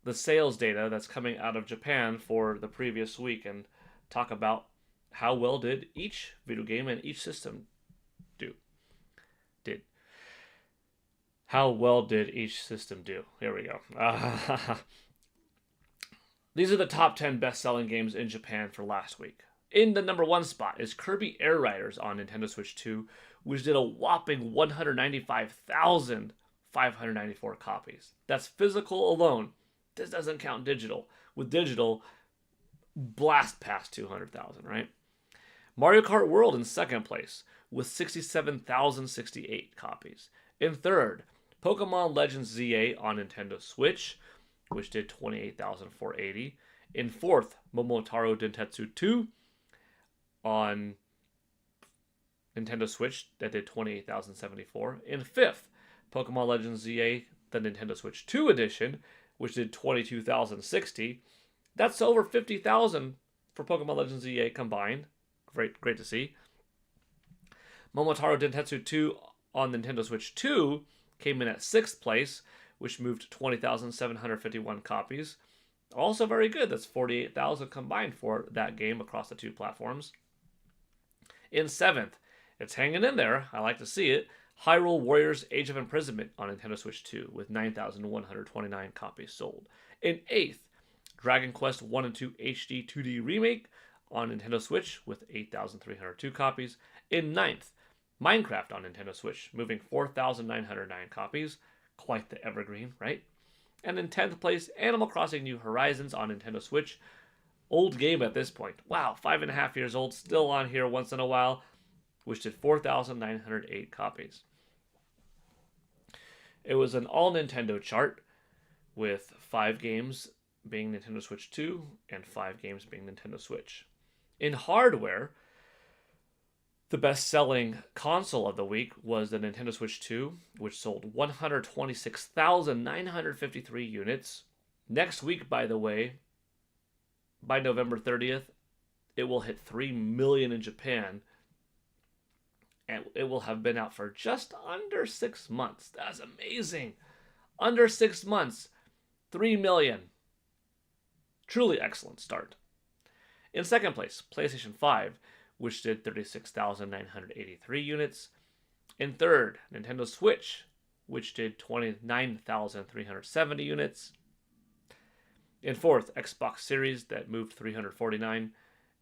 [SPEAKER 1] the sales data that's coming out of Japan for the previous week and talk about how well did each video game and each system do. How well did each system do? Here we go. These are the top 10 best-selling games in Japan for last week. In the number 1 spot is Kirby Air Riders on Nintendo Switch 2, which did a whopping 195,594 copies. That's physical alone. This doesn't count digital. With digital, blast past 200,000, right? Mario Kart World in second place with 67,068 copies. In third, Pokemon Legends ZA on Nintendo Switch, which did 28,480. In fourth, Momotaro Dentetsu 2 on Nintendo Switch, that did 28,074. In fifth, Pokemon Legends ZA, the Nintendo Switch 2 edition, which did 22,060. That's over 50,000 for Pokemon Legends ZA combined. Great to see. Momotaro Dentetsu 2 on Nintendo Switch 2 came in at 6th place, which moved 20,751 copies. Also very good. That's 48,000 combined for that game across the two platforms. In 7th, it's hanging in there. I like to see it. Hyrule Warriors Age of Imprisonment on Nintendo Switch 2 with 9,129 copies sold. In 8th, Dragon Quest 1 and 2 HD 2D Remake on Nintendo Switch with 8,302 copies. In ninth, Minecraft on Nintendo Switch, moving 4,909 copies. Quite the evergreen, right? And in 10th place, Animal Crossing New Horizons on Nintendo Switch. Old game at this point. Wow, 5.5 years old, still on here once in a while, which did 4,908 copies. It was an all Nintendo chart with 5 games being Nintendo Switch 2 and 5 games being Nintendo Switch. In hardware, the best-selling console of the week was the Nintendo Switch 2, which sold 126,953 units. Next week, by the way, by November 30th, it will hit 3 million in Japan, and it will have been out for just under 6 months. That's amazing. Under 6 months, 3 million. Truly excellent start. In second place, PlayStation 5, which did 36,983 units. In third, Nintendo Switch, which did 29,370 units. In fourth, Xbox Series, that moved 349,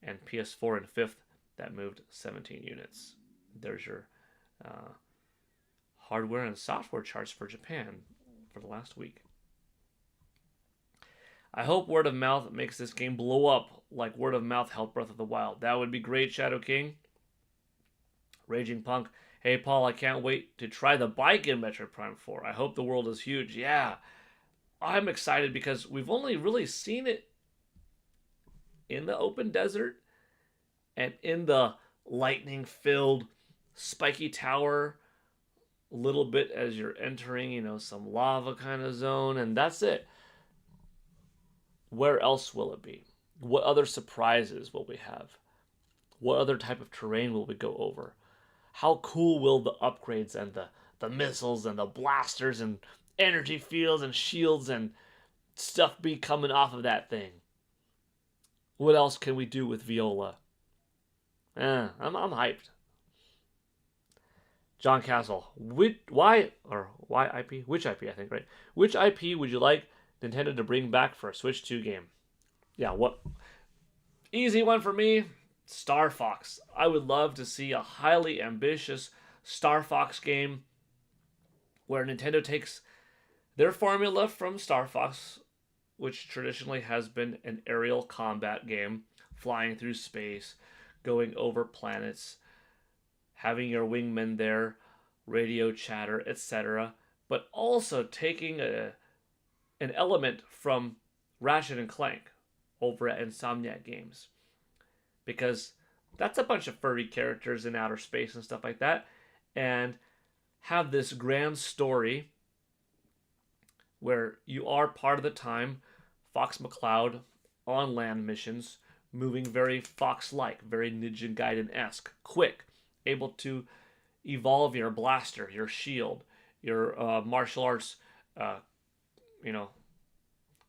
[SPEAKER 1] and PS4 in fifth, that moved 17 units. There's your hardware and software charts for Japan for the last week. I hope word of mouth makes this game blow up like word of mouth helped Breath of the Wild. That would be great, Shadow King. Raging Punk. Hey, Paul, I can't wait to try the bike in Metroid Prime 4. I hope the world is huge. Yeah, I'm excited because we've only really seen it in the open desert and in the lightning-filled spiky tower a little bit as you're entering, some lava kind of zone, and that's it. Where else will it be? What other surprises will we have? What other type of terrain will we go over? How cool will the upgrades and the missiles and the blasters and energy fields and shields and stuff be coming off of that thing? What else can we do with Viola? I'm hyped. John Castle, which IP, I think, right? Which IP would you like Nintendo to bring back for a Switch 2 game? Yeah, what? Easy one for me, Star Fox. I would love to see a highly ambitious Star Fox game where Nintendo takes their formula from Star Fox, which traditionally has been an aerial combat game, flying through space, going over planets, having your wingmen there, radio chatter, etc., but also taking an element from Ratchet and Clank over at Insomniac Games. Because that's a bunch of furry characters in outer space and stuff like that, and have this grand story where you are part of the time Fox McCloud on land missions, moving very Fox-like, very Ninja Gaiden-esque, quick, able to evolve your blaster, your shield, your martial arts,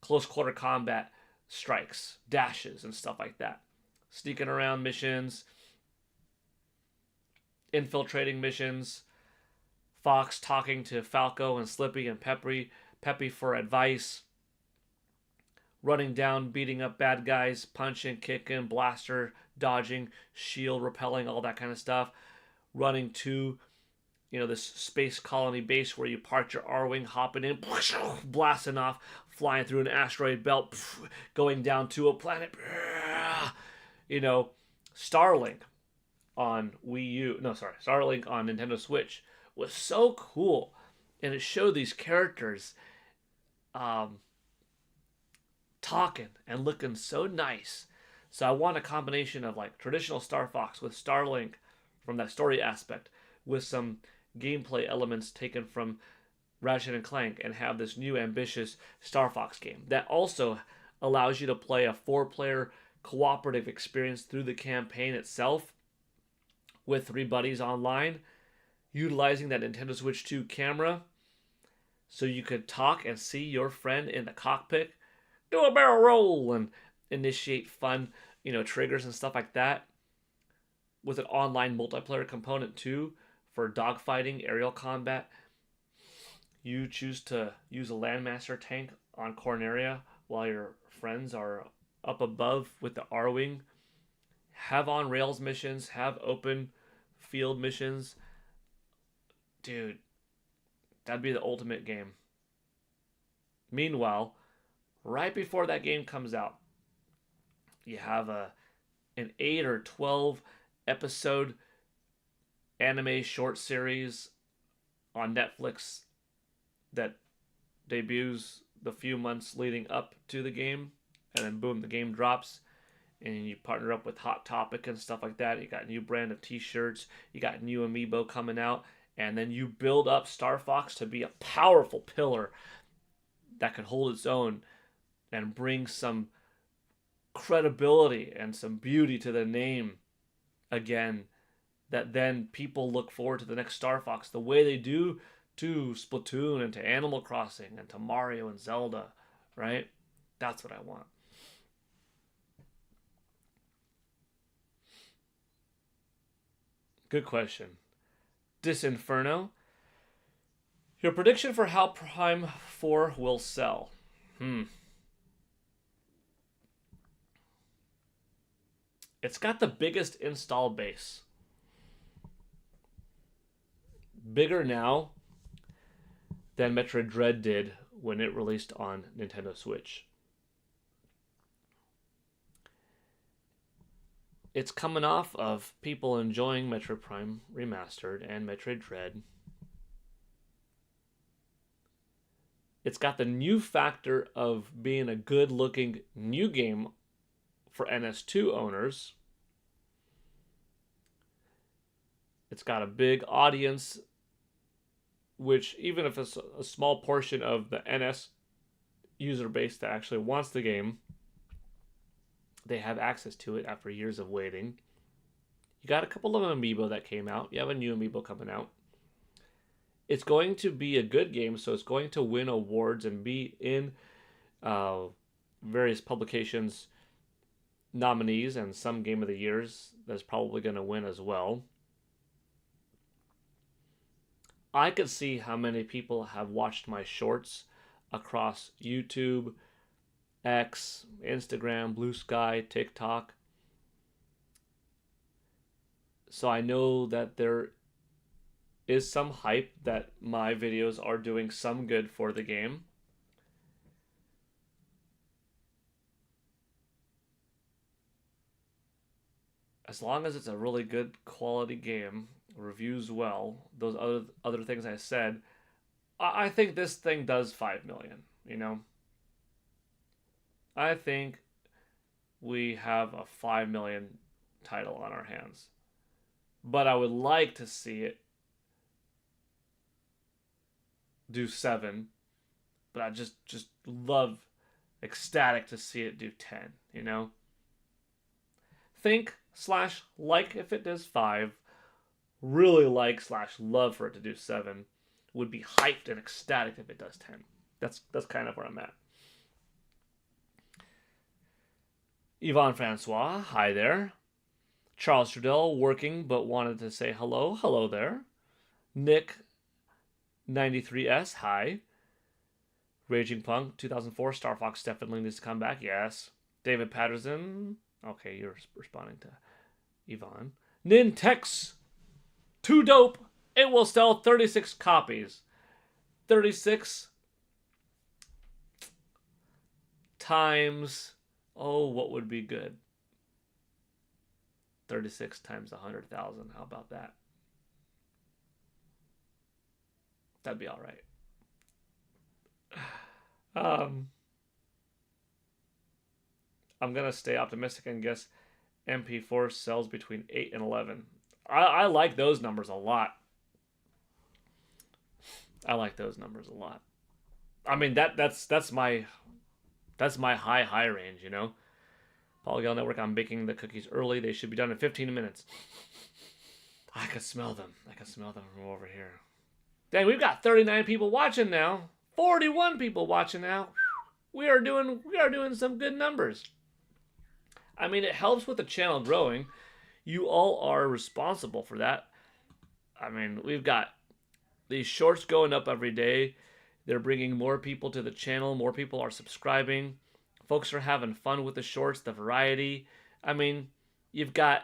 [SPEAKER 1] close quarter combat strikes, dashes, and stuff like that. Sneaking around missions, infiltrating missions, Fox talking to Falco and Slippy and Peppy for advice, running down, beating up bad guys, punching, kicking, blaster, dodging, shield, repelling, all that kind of stuff. Running to, this space colony base where you parked your R-Wing, hopping in, blasting off, flying through an asteroid belt, going down to a planet. Starlink on Starlink on Nintendo Switch was so cool. And it showed these characters talking and looking so nice. So I want a combination of like traditional Star Fox with Starlink from that story aspect, with some gameplay elements taken from Ratchet and Clank, and have this new ambitious Star Fox game that also allows you to play a 4-player cooperative experience through the campaign itself with 3 buddies online, utilizing that Nintendo Switch 2 camera so you could talk and see your friend in the cockpit, do a barrel roll, and initiate fun, triggers and stuff like that, with an online multiplayer component too for dogfighting, aerial combat. You choose to use a Landmaster tank on Corneria while your friends are up above with the R-Wing, have on rails missions, have open field missions. Dude, that'd be the ultimate game. Meanwhile, right before that game comes out, you have an 8 or 12 episode anime short series on Netflix that debuts the few months leading up to the game, and then boom, the game drops, and you partner up with Hot Topic and stuff like that. You got a new brand of T-shirts, you got new amiibo coming out, and then you build up Star Fox to be a powerful pillar that can hold its own and bring some credibility and some beauty to the name again, that then people look forward to the next Star Fox the way they do to Splatoon and to Animal Crossing and to Mario and Zelda, right? That's what I want. Good question. Disinferno, your prediction for how Prime 4 will sell? It's got the biggest install base. Bigger now than Metroid Dread did when it released on Nintendo Switch. It's coming off of people enjoying Metroid Prime Remastered and Metroid Dread. It's got the new factor of being a good-looking new game for NS2 owners. It's got a big audience, which even if it's a small portion of the NS user base that actually wants the game, they have access to it after years of waiting. You got a couple of amiibo that came out. You have a new amiibo coming out. It's going to be a good game, so it's going to win awards and be in various publications nominees and some Game of the Years that's probably going to win as well. I could see how many people have watched my shorts across YouTube, X, Instagram, Blue Sky, TikTok. So I know that there is some hype that my videos are doing some good for the game. As long as it's a really good quality game, reviews well, those other things I said, I think this thing does 5 million, you know? I think we have a 5 million title on our hands. But I would like to see it do 7, but I just love, ecstatic to see it do 10, you know? Think / like if it does 5, really like / love for it to do 7, would be hyped and ecstatic if it does 10. That's kind of where I'm at. Yvonne Francois, hi there. Charles Trudell, working but wanted to say hello. Hello there. Nick 93S, hi. Raging Punk 2004, Star Fox definitely needs to come back. Yes. David Patterson. Okay, you're responding to Yvonne. Nintex, too dope. It will sell 36 copies. 36 times, oh, what would be good? 36 times 100,000. How about that? That'd be all right. I'm going to stay optimistic and guess MP4 sells between 8 and 11. I like those numbers a lot. I like those numbers a lot. I mean, that's my high range, you know? Polygon Network, I'm baking the cookies early. They should be done in 15 minutes. I can smell them. I can smell them from over here. Dang, we've got 39 people watching now. 41 people watching now. We are doing some good numbers. I mean, it helps with the channel growing. You all are responsible for that. I mean, we've got these shorts going up every day. They're bringing more people to the channel. More people are subscribing. Folks are having fun with the shorts, the variety. I mean, You've got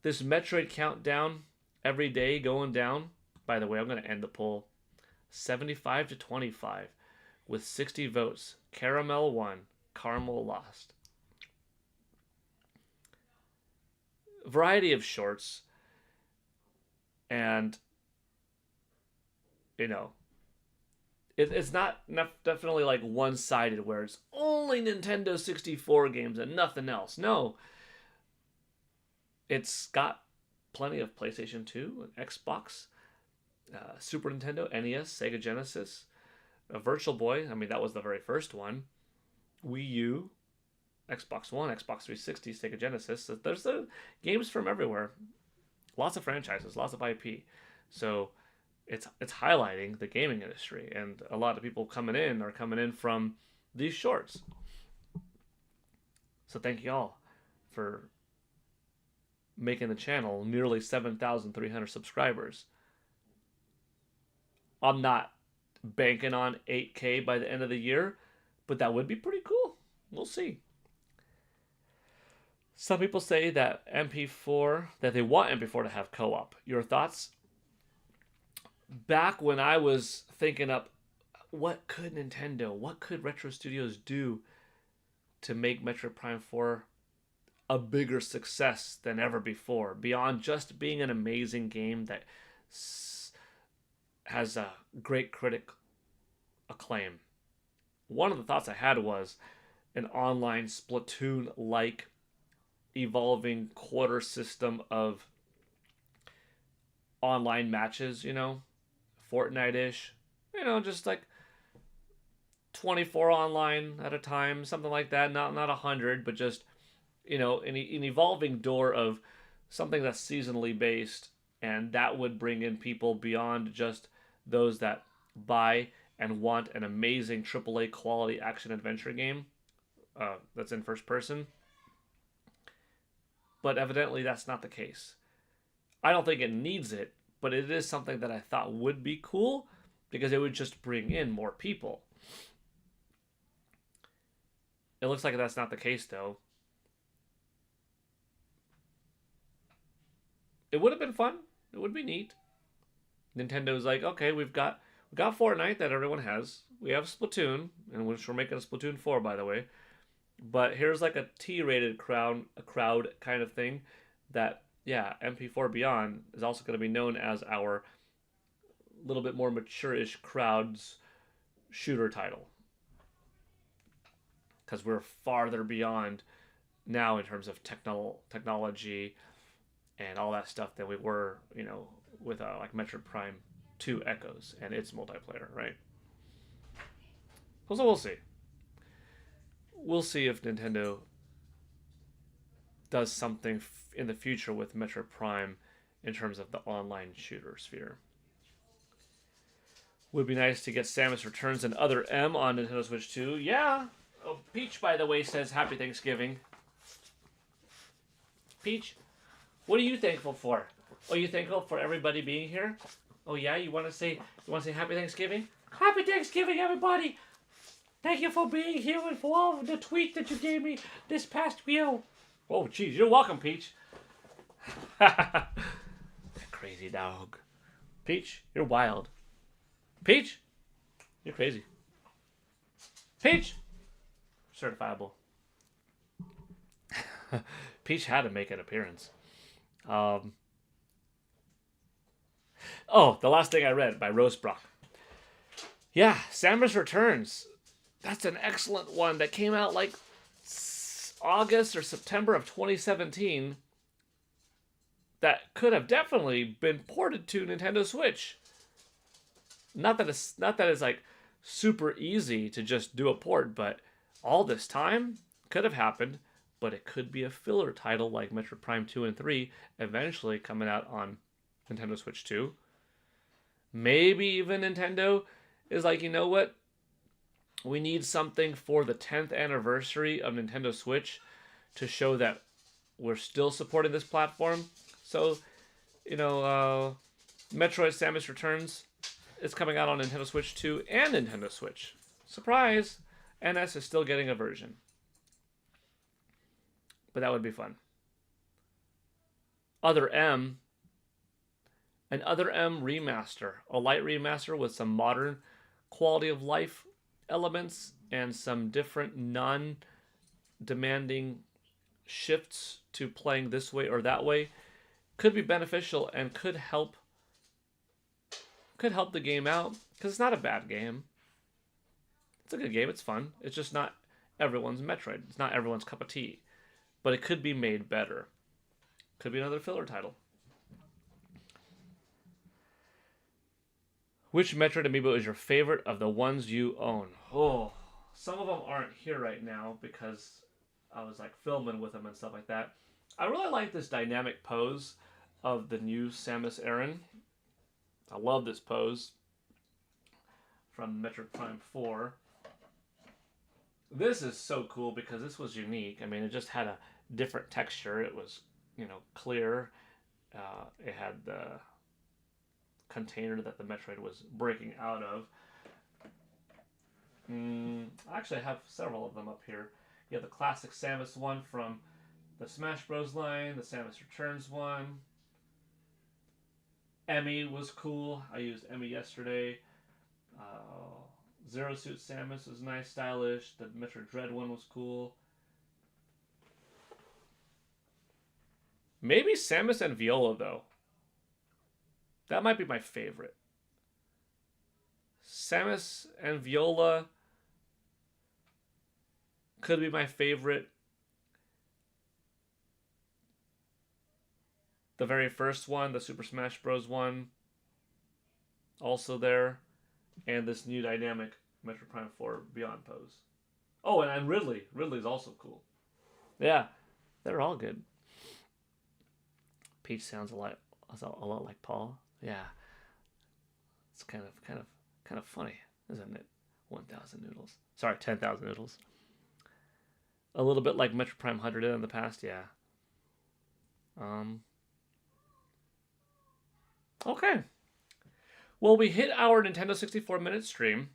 [SPEAKER 1] this Metroid countdown every day going down. By the way, I'm going to end the poll 75 to 25 with 60 votes. Caramel won, Caramel lost. Variety of shorts, and you know, it's not definitely like one-sided where it's only Nintendo 64 games and nothing else. No, it's got plenty of PlayStation 2, Xbox, Super Nintendo, NES, Sega Genesis, a Virtual Boy. I mean, that was the very first one. Wii U, Xbox One, Xbox 360, Sega Genesis. There's games from everywhere. Lots of franchises, lots of IP. So it's highlighting the gaming industry, and a lot of people coming in from these shorts. So thank you all for making the channel nearly 7,300 subscribers. I'm not banking on 8K by the end of the year, but that would be pretty cool. We'll see. Some people say that MP4, that they want MP4 to have co-op. Your thoughts? Back when I was thinking up, what could Retro Studios do to make Metroid Prime 4 a bigger success than ever before, beyond just being an amazing game that has a great critic acclaim? One of the thoughts I had was an online Splatoon-like evolving quarter system of online matches, Fortnite-ish, just like 24 online at a time, something like that. Not 100, but just, an evolving door of something that's seasonally based, and that would bring in people beyond just those that buy and want an amazing AAA quality action adventure game that's in first person. But evidently that's not the case. I don't think it needs it, but it is something that I thought would be cool because it would just bring in more people. It looks like that's not the case, though. It would have been fun. It would be neat. Nintendo's like, okay, we've got Fortnite that everyone has. We have Splatoon, and which we're making a Splatoon 4, by the way. But here's like a T-rated crowd kind of thing that, yeah, MP4 Beyond is also going to be known as our little bit more mature-ish crowd's shooter title. Because we're farther beyond now in terms of technology and all that stuff than we were, with like Metroid Prime 2 Echoes and its multiplayer, right? So we'll see. We'll see if Nintendo does something in the future with Metroid Prime in terms of the online shooter sphere. Would be nice to get Samus Returns and Other M on Nintendo Switch 2. Yeah. Oh, Peach, by the way, says Happy Thanksgiving. Peach, what are you thankful for? Oh, you thankful for everybody being here? Oh yeah, you want to say Happy Thanksgiving? Happy Thanksgiving, everybody! Thank you for being here and for all of the tweets that you gave me this past week. Oh, geez, you're welcome, Peach. That crazy dog. Peach, you're wild. Peach, you're crazy. Peach, certifiable. Peach had to make an appearance. Oh, the last thing I read by Rosebrock. Yeah, Samus Returns. That's an excellent one that came out like August or September of 2017. That could have definitely been ported to Nintendo Switch. Not that it's like super easy to just do a port, but all this time could have happened. But it could be a filler title like Metroid Prime 2 and 3 eventually coming out on Nintendo Switch 2. Maybe even Nintendo is like, you know what? We need something for the 10th anniversary of Nintendo Switch to show that we're still supporting this platform. So, Metroid Samus Returns is coming out on Nintendo Switch 2 and Nintendo Switch. Surprise! NS is still getting a version. But that would be fun. Other M, an Other M remaster, a light remaster with some modern quality of life elements and some different non-demanding shifts to playing this way or that way could be beneficial and could help the game out, because it's not a bad game. It's a good game. It's fun. It's just not everyone's Metroid. It's not everyone's cup of tea, but it could be made better. Could be another filler title. Which Metroid amiibo is your favorite of the ones you own? Oh, some of them aren't here right now because I was like filming with them and stuff like that. I really like this dynamic pose of the new Samus Aran. I love this pose from Metroid Prime 4. This is so cool because this was unique. I mean, it just had a different texture. It was, clear. It had the container that the Metroid was breaking out of. Actually, I have several of them up here. You have the classic Samus one from the Smash Bros. Line, the Samus Returns one. Emmy was cool. I used Emmy yesterday. Zero Suit Samus was nice, stylish. The Metroid Dread one was cool. Maybe Samus and Viola, though. That might be my favorite. Samus and Viola could be my favorite. The very first one, the Super Smash Bros. One, also there. And this new dynamic Metroid Prime 4 Beyond pose. Oh, and Ridley. Ridley's also cool. Yeah, they're all good. Peach sounds a lot like Paul. Yeah, it's kind of funny, isn't it? 1,000 noodles. Sorry, 10,000 noodles. A little bit like Metroid Prime 100 in the past. Yeah. Okay. Well, we hit our Nintendo 64-minute stream.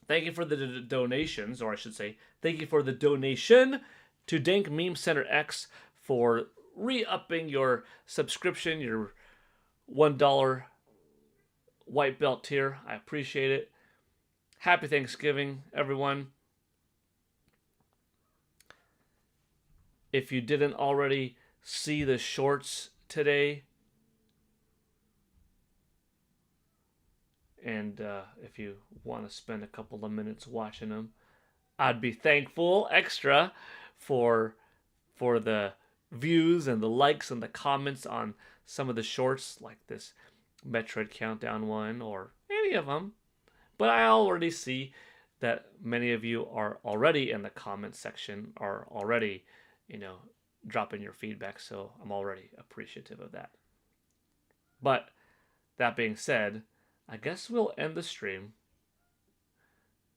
[SPEAKER 1] Thank you for the donations, or I should say, thank you for the donation to Dank Meme Center X for re-upping your subscription, your $1 white belt tier. I appreciate it. Happy Thanksgiving, everyone. If you didn't already see the shorts today, and if you want to spend a couple of minutes watching them, I'd be thankful extra for the views and the likes and the comments on some of the shorts, like this Metroid Countdown one or any of them. But I already see that many of you are already in the comment section, are already, dropping your feedback, so I'm already appreciative of that. But that being said, I guess we'll end the stream.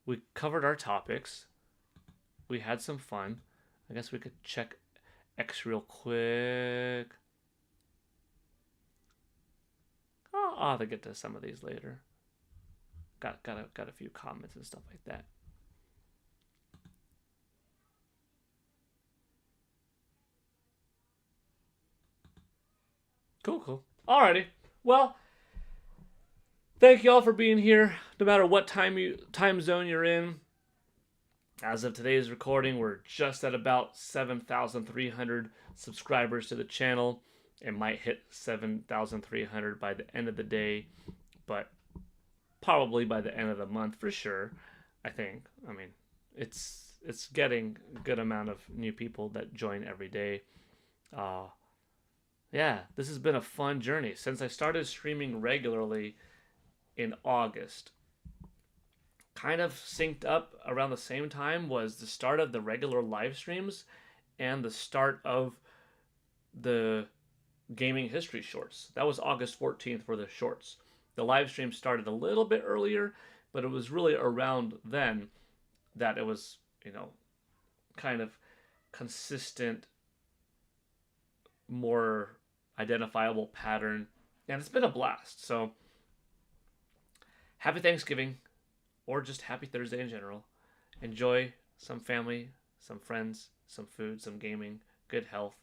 [SPEAKER 1] We covered our topics. We had some fun. I guess we could check X real quick. I'll have to get to some of these later. Got a few comments and stuff like that. Cool. Alrighty. Well, thank you all for being here, no matter what time zone you're in. As of today's recording, we're just at about 7,300 subscribers to the channel. It might hit 7,300 by the end of the day, but probably by the end of the month for sure, I think. I mean, it's getting a good amount of new people that join every day. Yeah, this has been a fun journey. Since I started streaming regularly in August, kind of synced up around the same time was the start of the regular live streams and the start of the gaming history shorts. That was August 14th for the shorts. The live stream started a little bit earlier, but it was really around then that it was, kind of consistent, more identifiable pattern, and it's been a blast. So happy Thanksgiving, or just happy Thursday in general. Enjoy some family, some friends, some food, some gaming, good health,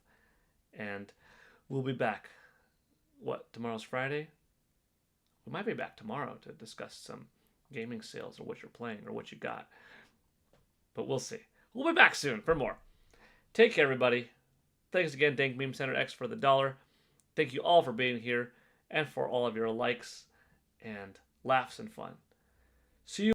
[SPEAKER 1] and We'll be back. What, tomorrow's Friday? We might be back tomorrow to discuss some gaming sales or what you're playing or what you got. But we'll see. We'll be back soon for more. Take care, everybody. Thanks again, Thank Meme Center X for the $1. Thank you all for being here and for all of your likes and laughs and fun. See you.